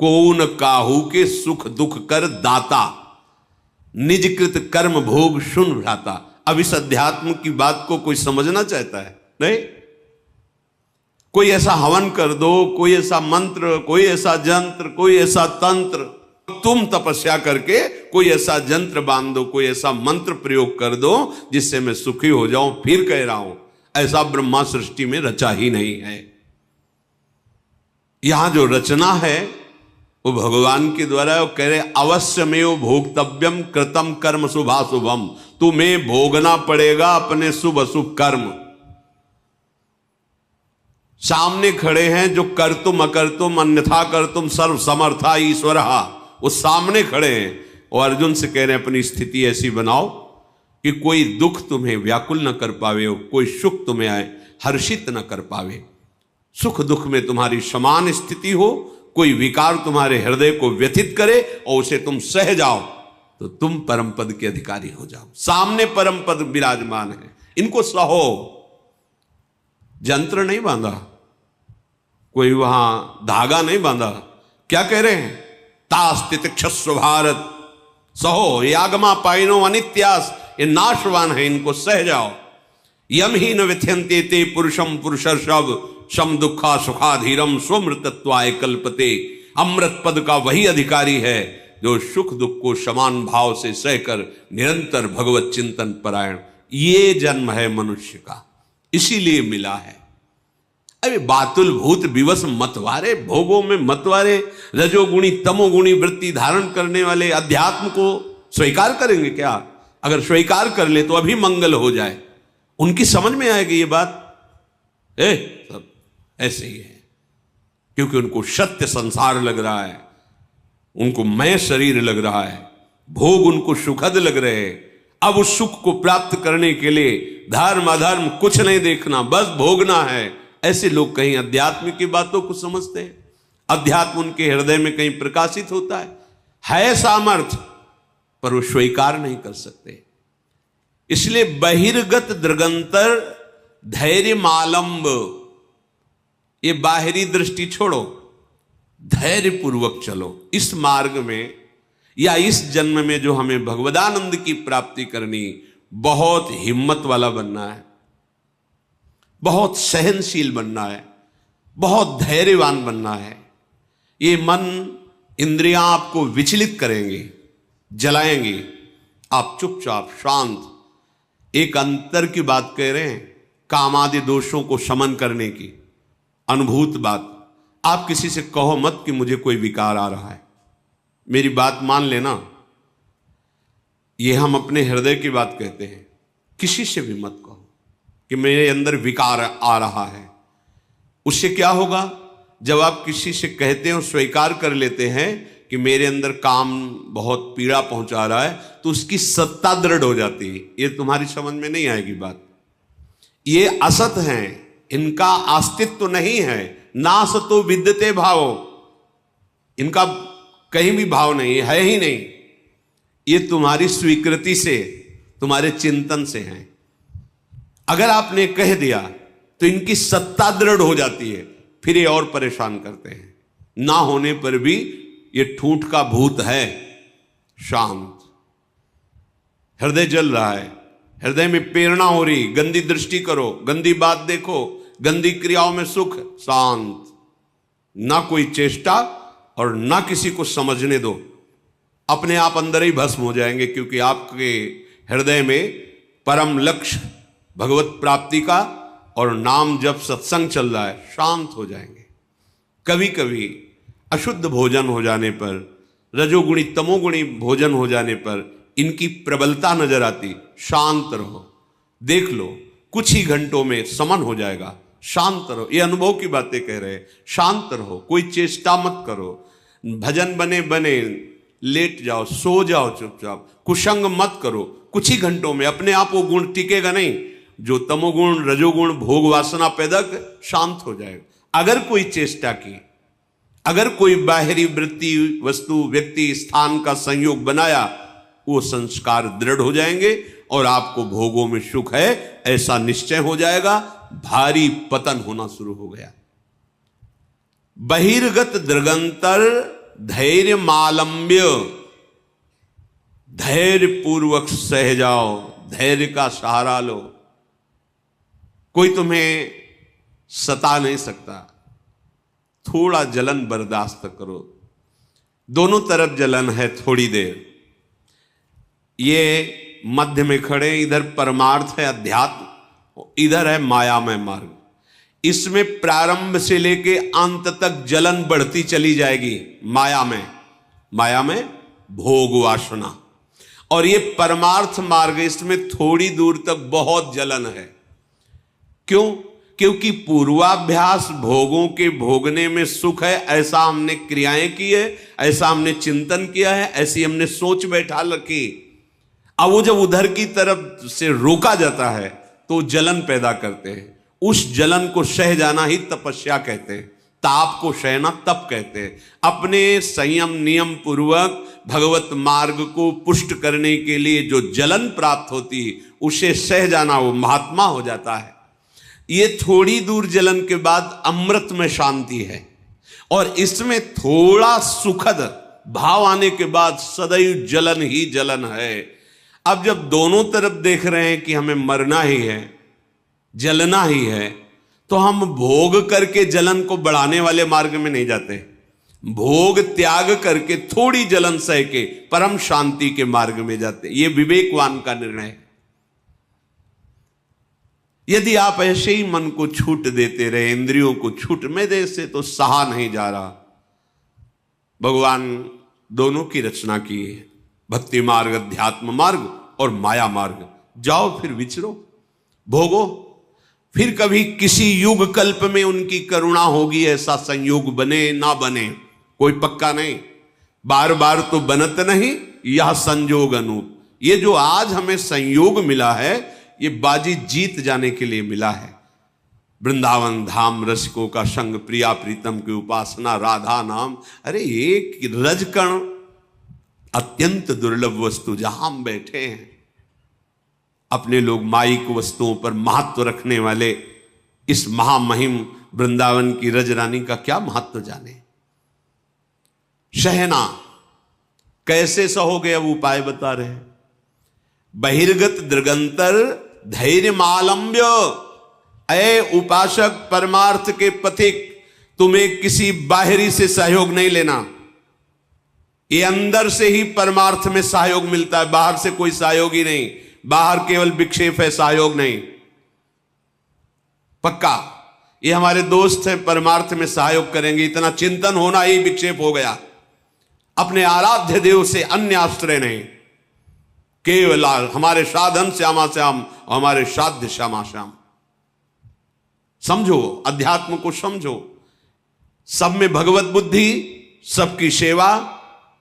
कौन काहू के सुख दुख कर दाता, निजकृत कर्म भोग सुन भ्राता। अब इस अध्यात्म की बात को कोई समझना चाहता है? नहीं। कोई ऐसा हवन कर दो, कोई ऐसा मंत्र, कोई ऐसा जंत्र, कोई ऐसा तंत्र, तुम तपस्या करके कोई ऐसा जंत्र बांध दो, कोई ऐसा मंत्र प्रयोग कर दो जिससे मैं सुखी हो जाऊं। फिर कह रहा हूं, ऐसा ब्रह्मा सृष्टि में रचा ही नहीं है। यहां जो रचना है वो भगवान के द्वारा। वो कह रहे अवश्यमेव भोक्तव्यम कृतम कर्म शुभाशुभम। तुम्हें भोगना पड़ेगा अपने शुभ अशुभ कर्म। सामने खड़े हैं जो कर तुम अकर तुम अन्यथा कर तुम सर्व समर्था ईश्वर, वो सामने खड़े हैं और अर्जुन से कह रहे हैं अपनी स्थिति ऐसी बनाओ कि कोई दुख तुम्हें व्याकुल न कर पावे, कोई सुख तुम्हें आए हर्षित न कर पावे। सुख दुख में तुम्हारी समान स्थिति हो, कोई विकार तुम्हारे हृदय को व्यथित करे और उसे तुम सह जाओ, तो तुम परम पद के अधिकारी हो जाओ। सामने परम पद विराजमान है, इनको सहो। जंत्र नहीं बांधा, कोई वहां धागा नहीं बांधा। क्या कह रहे हैं? तास्तितिक्षस्व भारत सहो, ये आगमा पाइनो अनित्यास, ये नाशवान है, इनको सह जाओ। यम ही न व्यथ्यंते ते पुरुषम पुरुषर्षभ शम दुखा सुखाधीरम स्वमृतत्वाय कल्पते। अमृत पद का वही अधिकारी है जो सुख दुख को समान भाव से सहकर निरंतर भगवत चिंतन परायण। ये जन्म है मनुष्य का, इसीलिए मिला है। अरे बातुल भूत विवश मतवारे, भोगों में मतवारे, रजोगुणी तमोगुणी वृत्ति धारण करने वाले अध्यात्म को स्वीकार करेंगे क्या? अगर स्वीकार कर ले तो अभी मंगल हो जाए। उनकी समझ में आएगी ये बात, सब ऐसे ही है, क्योंकि उनको सत्य संसार लग रहा है, उनको मैं शरीर लग रहा है, भोग उनको सुखद लग रहे हैं। अब उस सुख को प्राप्त करने के लिए धर्म अधर्म कुछ नहीं देखना, बस भोगना है। ऐसे लोग कहीं अध्यात्म की बातों को समझते हैं, अध्यात्म उनके हृदय में कहीं प्रकाशित होता है सामर्थ्य, पर वो स्वीकार नहीं कर सकते। इसलिए बहिर्गत दृगंतर धैर्य मालंब, ये बाहरी दृष्टि छोड़ो, धैर्य पूर्वक चलो। इस मार्ग में या इस जन्म में जो हमें भगवदानंद की प्राप्ति करनी, बहुत हिम्मत वाला बनना है, बहुत सहनशील बनना है, बहुत धैर्यवान बनना है। ये मन इंद्रियां आपको विचलित करेंगे, जलाएंगे, आप चुपचाप शांत। एक अंतर की बात कह रहे हैं, कामादि दोषों को शमन करने की अनुभूत बात। आप किसी से कहो मत कि मुझे कोई विकार आ रहा है, मेरी बात मान लेना। यह हम अपने हृदय की बात कहते हैं, किसी से भी मत कहो कि मेरे अंदर विकार आ रहा है। उससे क्या होगा? जब आप किसी से कहते हो, स्वीकार कर लेते हैं कि मेरे अंदर काम बहुत पीड़ा पहुंचा रहा है, तो उसकी सत्ता दृढ़ हो जाती है। ये तुम्हारी समझ में नहीं आएगी बात। ये असत हैं, इनका अस्तित्व नहीं है। नासतो विद्यते भाव, इनका कहीं भी भाव नहीं है ही नहीं। ये तुम्हारी स्वीकृति से, तुम्हारे चिंतन से हैं। अगर आपने कह दिया तो इनकी सत्ता दृढ़ हो जाती है, फिर ये और परेशान करते हैं। ना होने पर भी ये ठूठ का भूत है, शांत। हृदय जल रहा है, हृदय में प्रेरणा हो रही, गंदी दृष्टि करो, गंदी बात देखो, गंदी क्रियाओं में सुख, शांत। ना कोई चेष्टा और ना किसी को समझने दो, अपने आप अंदर ही भस्म हो जाएंगे, क्योंकि आपके हृदय में परम लक्ष्य भगवत प्राप्ति का और नाम जब सत्संग चल रहा है, शांत हो जाएंगे। कभी कभी अशुद्ध भोजन हो जाने पर, रजोगुणी तमोगुणी भोजन हो जाने पर इनकी प्रबलता नजर आती। शांत रहो, देख लो कुछ ही घंटों में समन हो जाएगा। शांत रहो, ये अनुभव की बातें कह रहे हैं। शांत रहो, कोई चेष्टा मत करो, भजन बने बने लेट जाओ, सो जाओ चुपचाप, कुसंग मत करो। कुछ ही घंटों में अपने आप वो गुण टिकेगा नहीं, जो तमोगुण रजोगुण भोग वासना पैदा कर शांत हो जाएगा। अगर कोई चेष्टा की, अगर कोई बाहरी वृत्ति वस्तु व्यक्ति स्थान का संयोग बनाया, वो संस्कार दृढ़ हो जाएंगे और आपको भोगों में सुख है ऐसा निश्चय हो जाएगा। भारी पतन होना शुरू हो गया। बहिर्गत दृगंतर धैर्य मालंब्य, धैर्य पूर्वक सह जाओ, धैर्य का सहारा लो। कोई तुम्हें सता नहीं सकता, थोड़ा जलन बर्दाश्त करो। दोनों तरफ जलन है, थोड़ी देर। ये मध्य में खड़े, इधर परमार्थ है अध्यात्म, इधर है मायामय मार्ग। इसमें प्रारंभ से लेके अंत तक जलन बढ़ती चली जाएगी। माया में भोग वासना, और ये परमार्थ मार्ग, इसमें थोड़ी दूर तक बहुत जलन है। क्यों? क्योंकि पूर्वाभ्यास भोगों के भोगने में सुख है, ऐसा हमने क्रियाएं की है, ऐसा हमने चिंतन किया है, ऐसी हमने सोच बैठा रखी। अब वो जब उधर की तरफ से रोका जाता है तो जलन पैदा करते हैं। उस जलन को सह जाना ही तपस्या कहते हैं, ताप को सहना तप कहते हैं। अपने संयम नियम पूर्वक भगवत मार्ग को पुष्ट करने के लिए जो जलन प्राप्त होती है, उसे सह जाना वो महात्मा हो जाता है। ये थोड़ी दूर जलन के बाद अमृत में शांति है, और इसमें थोड़ा सुखद भाव आने के बाद सदैव जलन ही जलन है। अब जब दोनों तरफ देख रहे हैं कि हमें मरना ही है, जलना ही है, तो हम भोग करके जलन को बढ़ाने वाले मार्ग में नहीं जाते। भोग त्याग करके थोड़ी जलन सह के परम शांति के मार्ग में जाते। ये विवेकवान का निर्णय है। यदि आप ऐसे ही मन को छूट देते रहे, इंद्रियों को छूट में दे से तो सहा नहीं जा रहा। भगवान दोनों की रचना की है, भक्ति मार्ग, अध्यात्म मार्ग और माया मार्ग। जाओ फिर विचरो, भोगो। फिर कभी किसी युग कल्प में उनकी करुणा होगी, ऐसा संयोग बने ना बने कोई पक्का नहीं। बार बार तो बनत नहीं, यह संयोग अनूप। ये जो आज हमें संयोग मिला है, ये बाजी जीत जाने के लिए मिला है। वृंदावन धाम रसिकों का संग, प्रिया प्रीतम की उपासना, राधा नाम। अरे एक रजकण अत्यंत दुर्लभ वस्तु, जहां हम बैठे हैं, अपने लोग माइक वस्तुओं पर महत्व रखने वाले इस महामहिम वृंदावन की रज रानी का क्या महत्व जाने। सहना कैसे सहोगे, अब उपाय बता रहे हैं। बहिर्गत दृगंतर धैर्य मालंब्य। ऐ उपासक, परमार्थ के पथिक, तुम्हें किसी बाहरी से सहयोग नहीं लेना। ये अंदर से ही परमार्थ में सहयोग मिलता है, बाहर से कोई सहयोग ही नहीं। बाहर केवल विक्षेप है, सहयोग नहीं। पक्का ये हमारे दोस्त हैं, परमार्थ में सहयोग करेंगे, इतना चिंतन होना ही विक्षेप हो गया। अपने आराध्य देव से अन्य आश्रय नहीं, केवल हमारे साधन श्यामा श्याम, हमारे साध्य श्यामा श्याम। समझो, अध्यात्म को समझो। सब में भगवत बुद्धि, सबकी सेवा,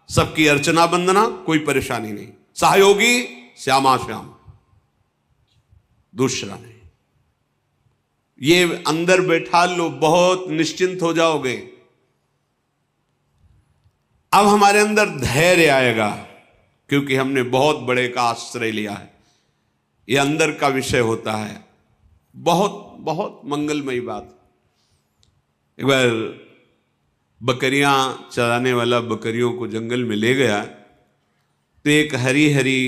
सबकी अर्चना वंदना, कोई परेशानी नहीं। सहयोगी श्यामा श्याम, दूसरा नहीं। ये अंदर बैठा लो, बहुत निश्चिंत हो जाओगे। अब हमारे अंदर धैर्य आएगा, क्योंकि हमने बहुत बड़े का आश्रय लिया है। ये अंदर का विषय होता है। बहुत बहुत मंगलमयी बात। एक बार बकरियां चराने वाला बकरियों को जंगल में ले गया, तो एक हरी हरी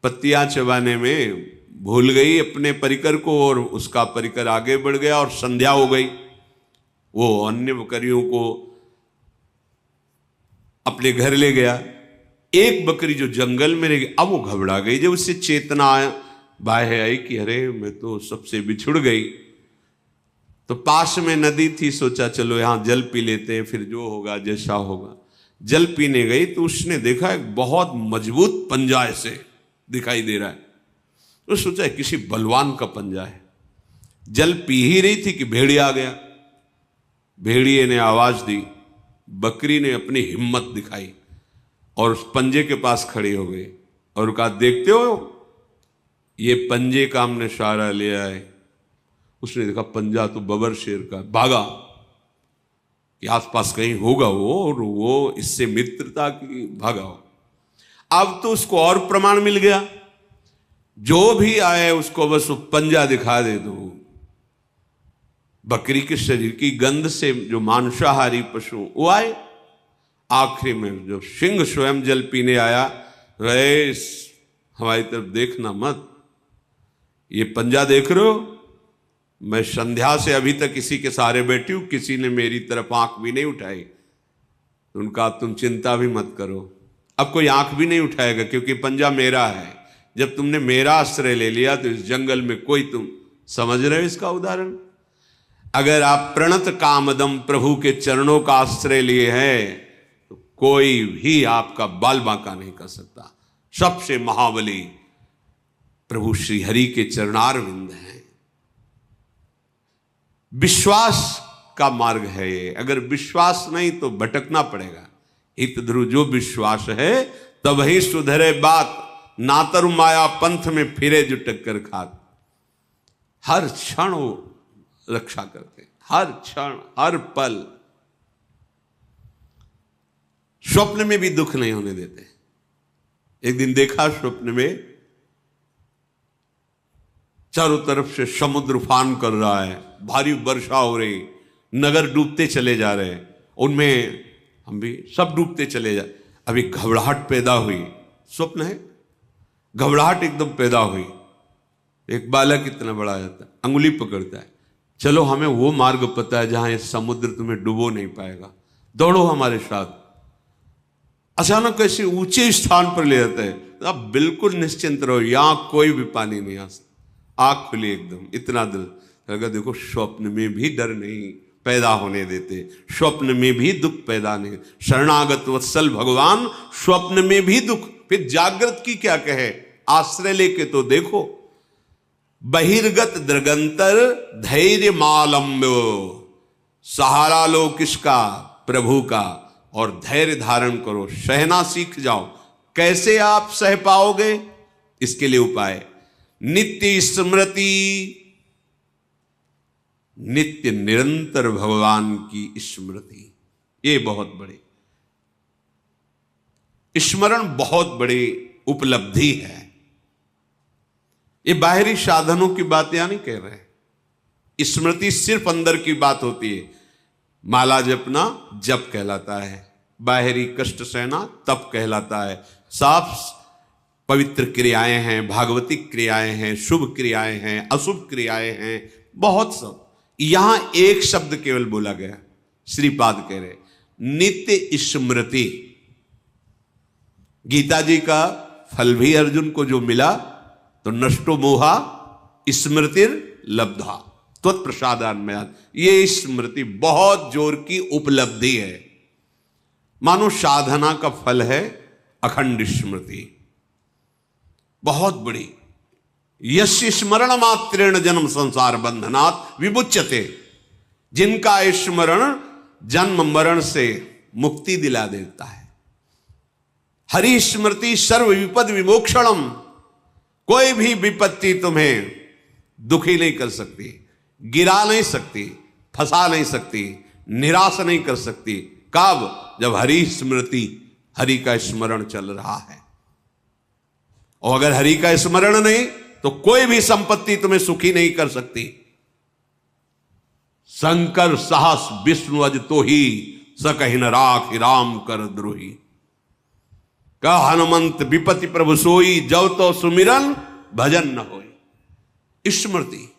पत्तियां चबाने में भूल गई अपने परिकर को, और उसका परिकर आगे बढ़ गया और संध्या हो गई। वो अन्य बकरियों को अपने घर ले गया। एक बकरी जो जंगल में रह गई, अब वो घबरा गई। जब उससे चेतना बाहर आई कि अरे मैं तो सबसे बिछुड़ गई, तो पास में नदी थी, सोचा चलो यहां जल पी लेते हैं, फिर जो होगा जैसा होगा। जल पीने गई तो उसने देखा एक बहुत मजबूत पंजा ऐसे दिखाई दे रहा है। तो सोचा किसी बलवान का पंजा है। जल पी ही रही थी कि भेड़िया आ गया। भेड़िए ने आवाज दी, बकरी ने अपनी हिम्मत दिखाई और उस पंजे के पास खड़ी हो गई और कहा, देखते हो ये पंजे का हमने सहारा लिया है। उसने देखा पंजा तो बबर शेर का। भागा कि आसपास कहीं होगा वो, और वो इससे मित्रता की। भागा हो। अब तो उसको और प्रमाण मिल गया, जो भी आए उसको बस वो पंजा दिखा दे दो। बकरी के शरीर की गंध से जो मांसाहारी पशु वो आए। आखिरी में जो सिंह स्वयं जल पीने आया, रहे हमारी तरफ देखना मत, ये पंजा देख रहे हो, मैं संध्या से अभी तक इसी के सहारे बैठी हूं, किसी ने मेरी तरफ आंख भी नहीं उठाई। उनका तुम चिंता भी मत करो, अब कोई आंख भी नहीं उठाएगा क्योंकि पंजा मेरा है। जब तुमने मेरा आश्रय ले लिया तो इस जंगल में कोई, तुम समझ रहे हो इसका उदाहरण। अगर आप प्रणत कामदम प्रभु के चरणों का आश्रय लिए हैं तो कोई भी आपका बाल बांका नहीं कर सकता। सबसे महाबली प्रभु श्री हरि के चरणारविंद हैं। विश्वास का मार्ग है ये। अगर विश्वास नहीं तो भटकना पड़ेगा। हित ध्रुव जो विश्वास है तब ही सुधरे बात, नातर माया पंथ में फिरे जो टक्कर खात। हर क्षण वो रक्षा करते, हर क्षण हर पल। स्वप्न में भी दुख नहीं होने देते। एक दिन देखा स्वप्न में चारों तरफ से समुद्र उफान कर रहा है, भारी वर्षा हो रही, नगर डूबते चले जा रहे हैं, उनमें हम भी सब डूबते चले जा। अभी घबराहट पैदा हुई, स्वप्न है, घबराहट एकदम पैदा हुई। एक बालक इतना बड़ा जाता है, अंगुली पकड़ता है, चलो हमें वो मार्ग पता है जहां ये समुद्र तुम्हें डुबो नहीं पाएगा, दौड़ो हमारे साथ। अचानक ऐसे ऊंचे स्थान पर ले जाता है, तो आप बिल्कुल निश्चिंत रहो, यहां कोई भी पानी नहीं आ सकता। आंख खुली एकदम, इतना दिल लगा। देखो स्वप्न में भी डर नहीं पैदा होने देते, स्वप्न में भी दुख पैदा नहीं। शरणागत वत्सल भगवान स्वप्न में भी दुख, फिर जागृत की क्या कहे, आश्रय लेके तो देखो। बहिर्गत दृगंतर धैर्य मालम्ब्य, सहारा लो किसका, प्रभु का, और धैर्य धारण करो, सहना सीख जाओ। कैसे आप सह पाओगे, इसके लिए उपाय नित्य स्मृति, नित्य निरंतर भगवान की स्मृति। ये बहुत बड़ी स्मरण, बहुत बड़ी उपलब्धि है। ये बाहरी साधनों की बात यहां नहीं कह रहे। स्मृति सिर्फ अंदर की बात होती है। माला जपना जप कहलाता है, बाहरी कष्ट सहना तप कहलाता है। साफ पवित्र क्रियाएं हैं, भागवतिक क्रियाएं हैं, शुभ क्रियाएं हैं, अशुभ क्रियाएं हैं, बहुत सब। यहां एक शब्द केवल बोला गया, श्रीपाद कह रहे नित्य स्मृति। गीता जी का फल भी अर्जुन को जो मिला, तो नष्टो मोहा स्मृतिर लब्धा त्वत्प्रसादान्मयात्। ये स्मृति बहुत जोर की उपलब्धि है। मानो साधना का फल है अखंड स्मृति, बहुत बड़ी। यस्य स्मरण मात्रेण जन्म संसार बंधनात् विमुच्यते, जिनका स्मरण जन्म मरण से मुक्ति दिला देता है। हरि स्मृति सर्व विपद विमोक्षणम, कोई भी विपत्ति तुम्हें दुखी नहीं कर सकती, गिरा नहीं सकती, फंसा नहीं सकती, निराश नहीं कर सकती। कब, जब हरि स्मृति, हरि का स्मरण चल रहा है। और अगर हरि का स्मरण नहीं तो कोई भी संपत्ति तुम्हें सुखी नहीं कर सकती। शंकर साहस विष्णु अज तो ही, सकहिन राख राम कर द्रोही। कह हनुमंत विपति प्रभु सोई, जब तो सुमिरन भजन न होई। स्मृति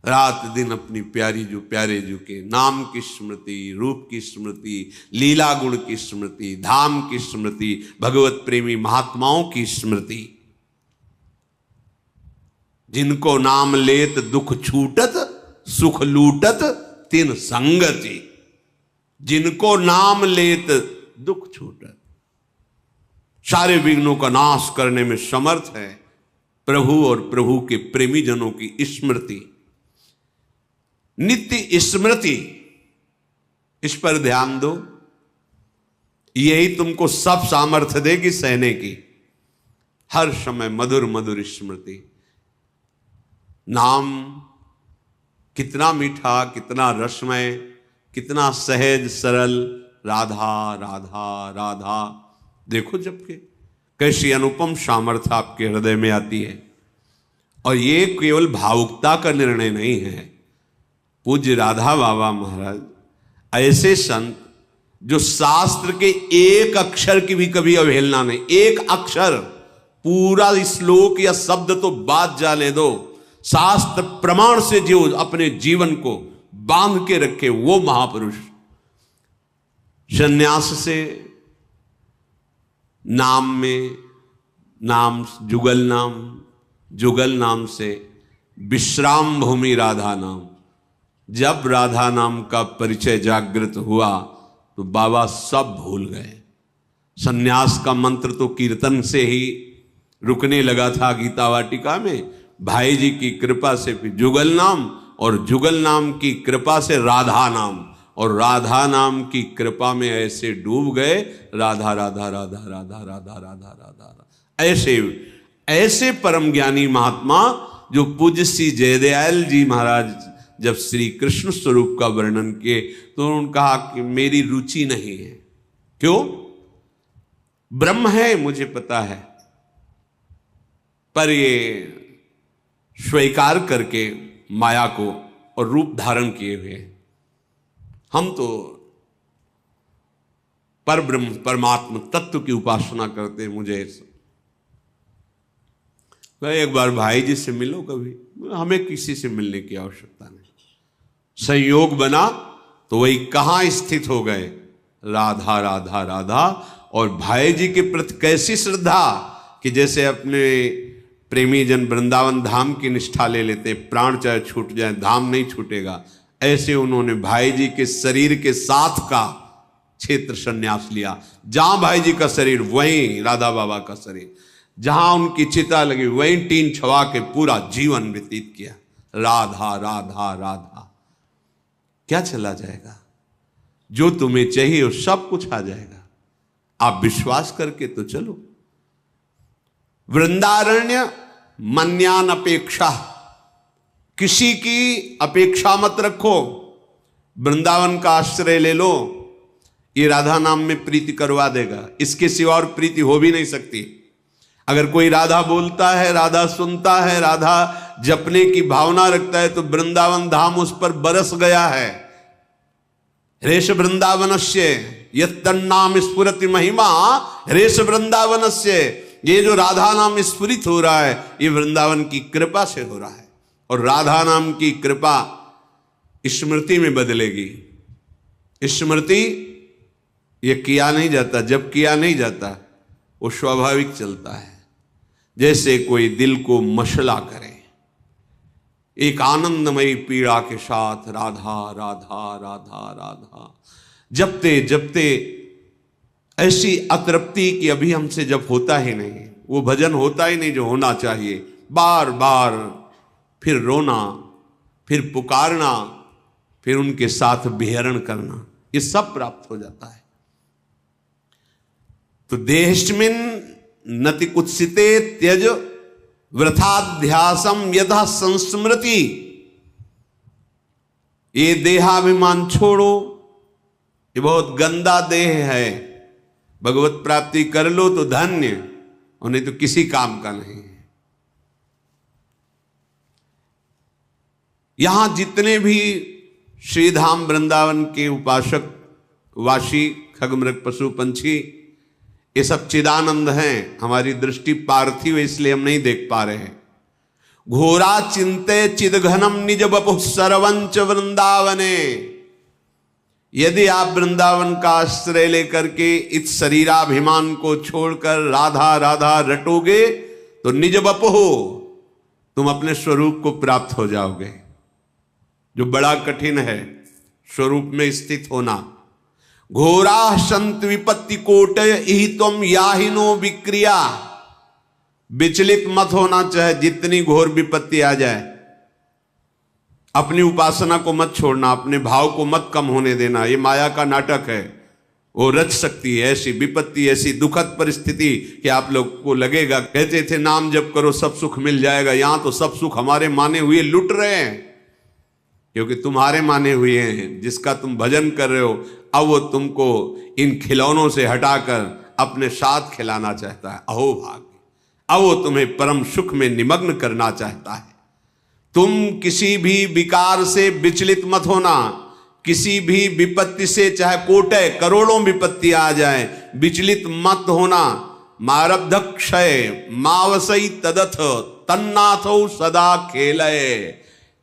रात दिन अपनी प्यारी जो प्यारे जो के नाम की स्मृति, रूप की स्मृति, लीला गुण की स्मृति, धाम की स्मृति, भगवत प्रेमी महात्माओं की स्मृति। जिनको नाम लेत दुख छूटत, सुख लूटत तिन संगति। जिनको नाम लेत दुख छूटत। सारे विघ्नों का नाश करने में समर्थ है प्रभु और प्रभु के प्रेमी जनों की स्मृति, नित्य स्मृति। इस पर ध्यान दो, यही तुमको सब सामर्थ्य देगी सहने की। हर समय मधुर मधुर स्मृति। नाम कितना मीठा, कितना रसमय, कितना सहज सरल। राधा राधा राधा। देखो जबकि कैसी अनुपम सामर्थ्य आपके हृदय में आती है। और ये केवल भावुकता का निर्णय नहीं है। पूज्य राधा बाबा महाराज ऐसे संत जो शास्त्र के एक अक्षर की भी कभी अवहेलना नहीं, एक अक्षर, पूरा श्लोक या शब्द तो बात जाने दो, शास्त्र प्रमाण से जो अपने जीवन को बांध के रखे वो महापुरुष। संन्यास से नाम में नाम, जुगल नाम से विश्राम भूमि राधा नाम। जब राधा नाम का परिचय जागृत हुआ तो बाबा सब भूल गए। सन्यास का मंत्र तो कीर्तन से ही रुकने लगा था गीता वाटिका में। भाई जी की कृपा से फिर जुगल नाम, और जुगल नाम की कृपा से राधा नाम, और राधा नाम की कृपा में ऐसे डूब गए राधा राधा राधा राधा राधा राधा राधा। ऐसे ऐसे परम ज्ञानी महात्मा जो पूज्य श्री जयदयाल जी महाराज जब श्री कृष्ण स्वरूप का वर्णन किए तो उन्होंने कहा कि मेरी रुचि नहीं है। क्यों? ब्रह्म है मुझे पता है, पर ये स्वीकार करके माया को और रूप धारण किए हुए हम तो पर ब्रह्म परमात्मा तत्व की उपासना करते हैं। मुझे एक बार भाई जी से मिलो कभी, हमें किसी से मिलने की आवश्यकता नहीं। संयोग बना तो वही कहां स्थित हो गए, राधा राधा राधा। और भाई जी के प्रति कैसी श्रद्धा कि जैसे अपने प्रेमी जन वृंदावन धाम की निष्ठा ले लेते, प्राण चाहे छूट जाए धाम नहीं छूटेगा, ऐसे उन्होंने भाई जी के शरीर के साथ का क्षेत्र संन्यास लिया। जहां भाई जी का शरीर वहीं राधा बाबा का शरीर, जहां उनकी चिता लगी वहीं टीन छवा के पूरा जीवन व्यतीत किया। राधा राधा राधा। क्या चला जाएगा? जो तुम्हें चाहिए वो सब कुछ आ जाएगा। आप विश्वास करके तो चलो। वृंदारण्य मन्यान अपेक्षा, किसी की अपेक्षा मत रखो। वृंदावन का आश्रय ले लो, ये राधा नाम में प्रीति करवा देगा। इसके सिवा और प्रीति हो भी नहीं सकती। अगर कोई राधा बोलता है, राधा सुनता है, राधा जपने की भावना रखता है तो वृंदावन धाम उस पर बरस गया है। रेश वृंदावनस्य यत्तन्नाम स्फुरति महिमा रेश वृंदावनस्य। ये जो राधा नाम स्फुरित हो रहा है ये वृंदावन की कृपा से हो रहा है। और राधा नाम की कृपा स्मृति में बदलेगी। स्मृति ये किया नहीं जाता, जब किया नहीं जाता वो स्वाभाविक चलता है। जैसे कोई दिल को मशला करे, एक आनंदमयी पीड़ा के साथ राधा राधा राधा राधा जपते जपते ऐसी अतृप्ति कि अभी हमसे जब होता ही नहीं, वो भजन होता ही नहीं जो होना चाहिए। बार बार फिर रोना, फिर पुकारना, फिर उनके साथ विहरण करना, ये सब प्राप्त हो जाता है। तो देहस्मिन् नति कुत्सिते त्यज वृथाध्यासम यथा संस्मृति। ये देहाभिमान छोड़ो, ये बहुत गंदा देह है। भगवत प्राप्ति कर लो तो धन्य, और नहीं तो किसी काम का नहीं है। यहां जितने भी श्रीधाम वृंदावन के उपासक वासी खगमृग पशु पंछी ये सब चिदानंद हैं। हमारी दृष्टि पार्थिव इसलिए हम नहीं देख पा रहे हैं। घोरा चिंते चिदघनम निज बपु सर्वंच वृंदावने। यदि आप वृंदावन का आश्रय लेकर के इस शरीराभिमान को छोड़कर राधा राधा रटोगे तो निज बपु तुम अपने स्वरूप को प्राप्त हो जाओगे, जो बड़ा कठिन है स्वरूप में स्थित होना। घोरा संत विपत्ति कोट ही तुम याहिनो विक्रिया। विचलित मत होना, चाहे जितनी घोर विपत्ति आ जाए। अपनी उपासना को मत छोड़ना, अपने भाव को मत कम होने देना। ये माया का नाटक है, वो रच सकती है ऐसी विपत्ति, ऐसी दुखद परिस्थिति कि आप लोग को लगेगा, कहते थे नाम जप करो सब सुख मिल जाएगा। यहां तो सब सुख हमारे माने हुए लुट रहे हैं, क्योंकि तुम्हारे माने हुए हैं। जिसका तुम भजन कर रहे हो, अब वो तुमको इन खिलौनों से हटाकर अपने साथ खिलाना चाहता है। अहो भाग्य, अब वो तुम्हें परम सुख में निमग्न करना चाहता है। तुम किसी भी विकार से विचलित मत होना, किसी भी विपत्ति से, चाहे कोटे करोड़ों विपत्ति आ जाए, विचलित मत होना। मारब्ध क्षय मावसई तदथ तन्नाथो सदा खेलय।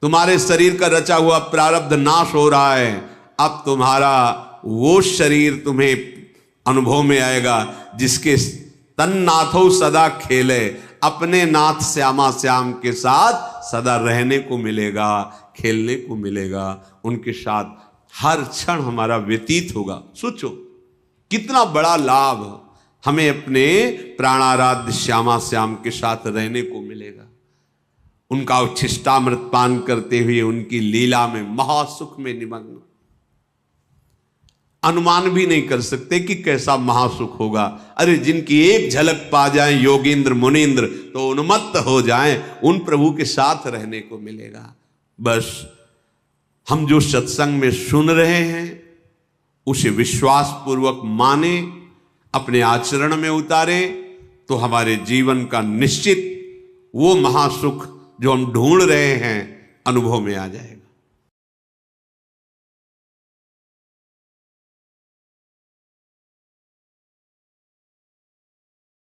तुम्हारे शरीर का रचा हुआ प्रारब्ध नाश हो रहा है। अब तुम्हारा वो शरीर तुम्हें अनुभव में आएगा जिसके तन्नाथो सदा खेले, अपने नाथ श्यामा श्याम के साथ सदा रहने को मिलेगा, खेलने को मिलेगा। उनके साथ हर क्षण हमारा व्यतीत होगा। सोचो कितना बड़ा लाभ हमें अपने प्राणाराध्य श्यामा श्याम के साथ रहने को मिलेगा। उनका उच्छिष्टामृत पान करते हुए उनकी लीला में महासुख में निमग्न, अनुमान भी नहीं कर सकते कि कैसा महासुख होगा। अरे जिनकी एक झलक पा जाएं योगींद्र मुनींद्र तो उन्मत्त हो जाएं, उन प्रभु के साथ रहने को मिलेगा। बस हम जो सत्संग में सुन रहे हैं उसे विश्वास पूर्वक माने, अपने आचरण में उतारे, तो हमारे जीवन का निश्चित वो महासुख जो हम ढूंढ रहे हैं अनुभव में आ जाएगा।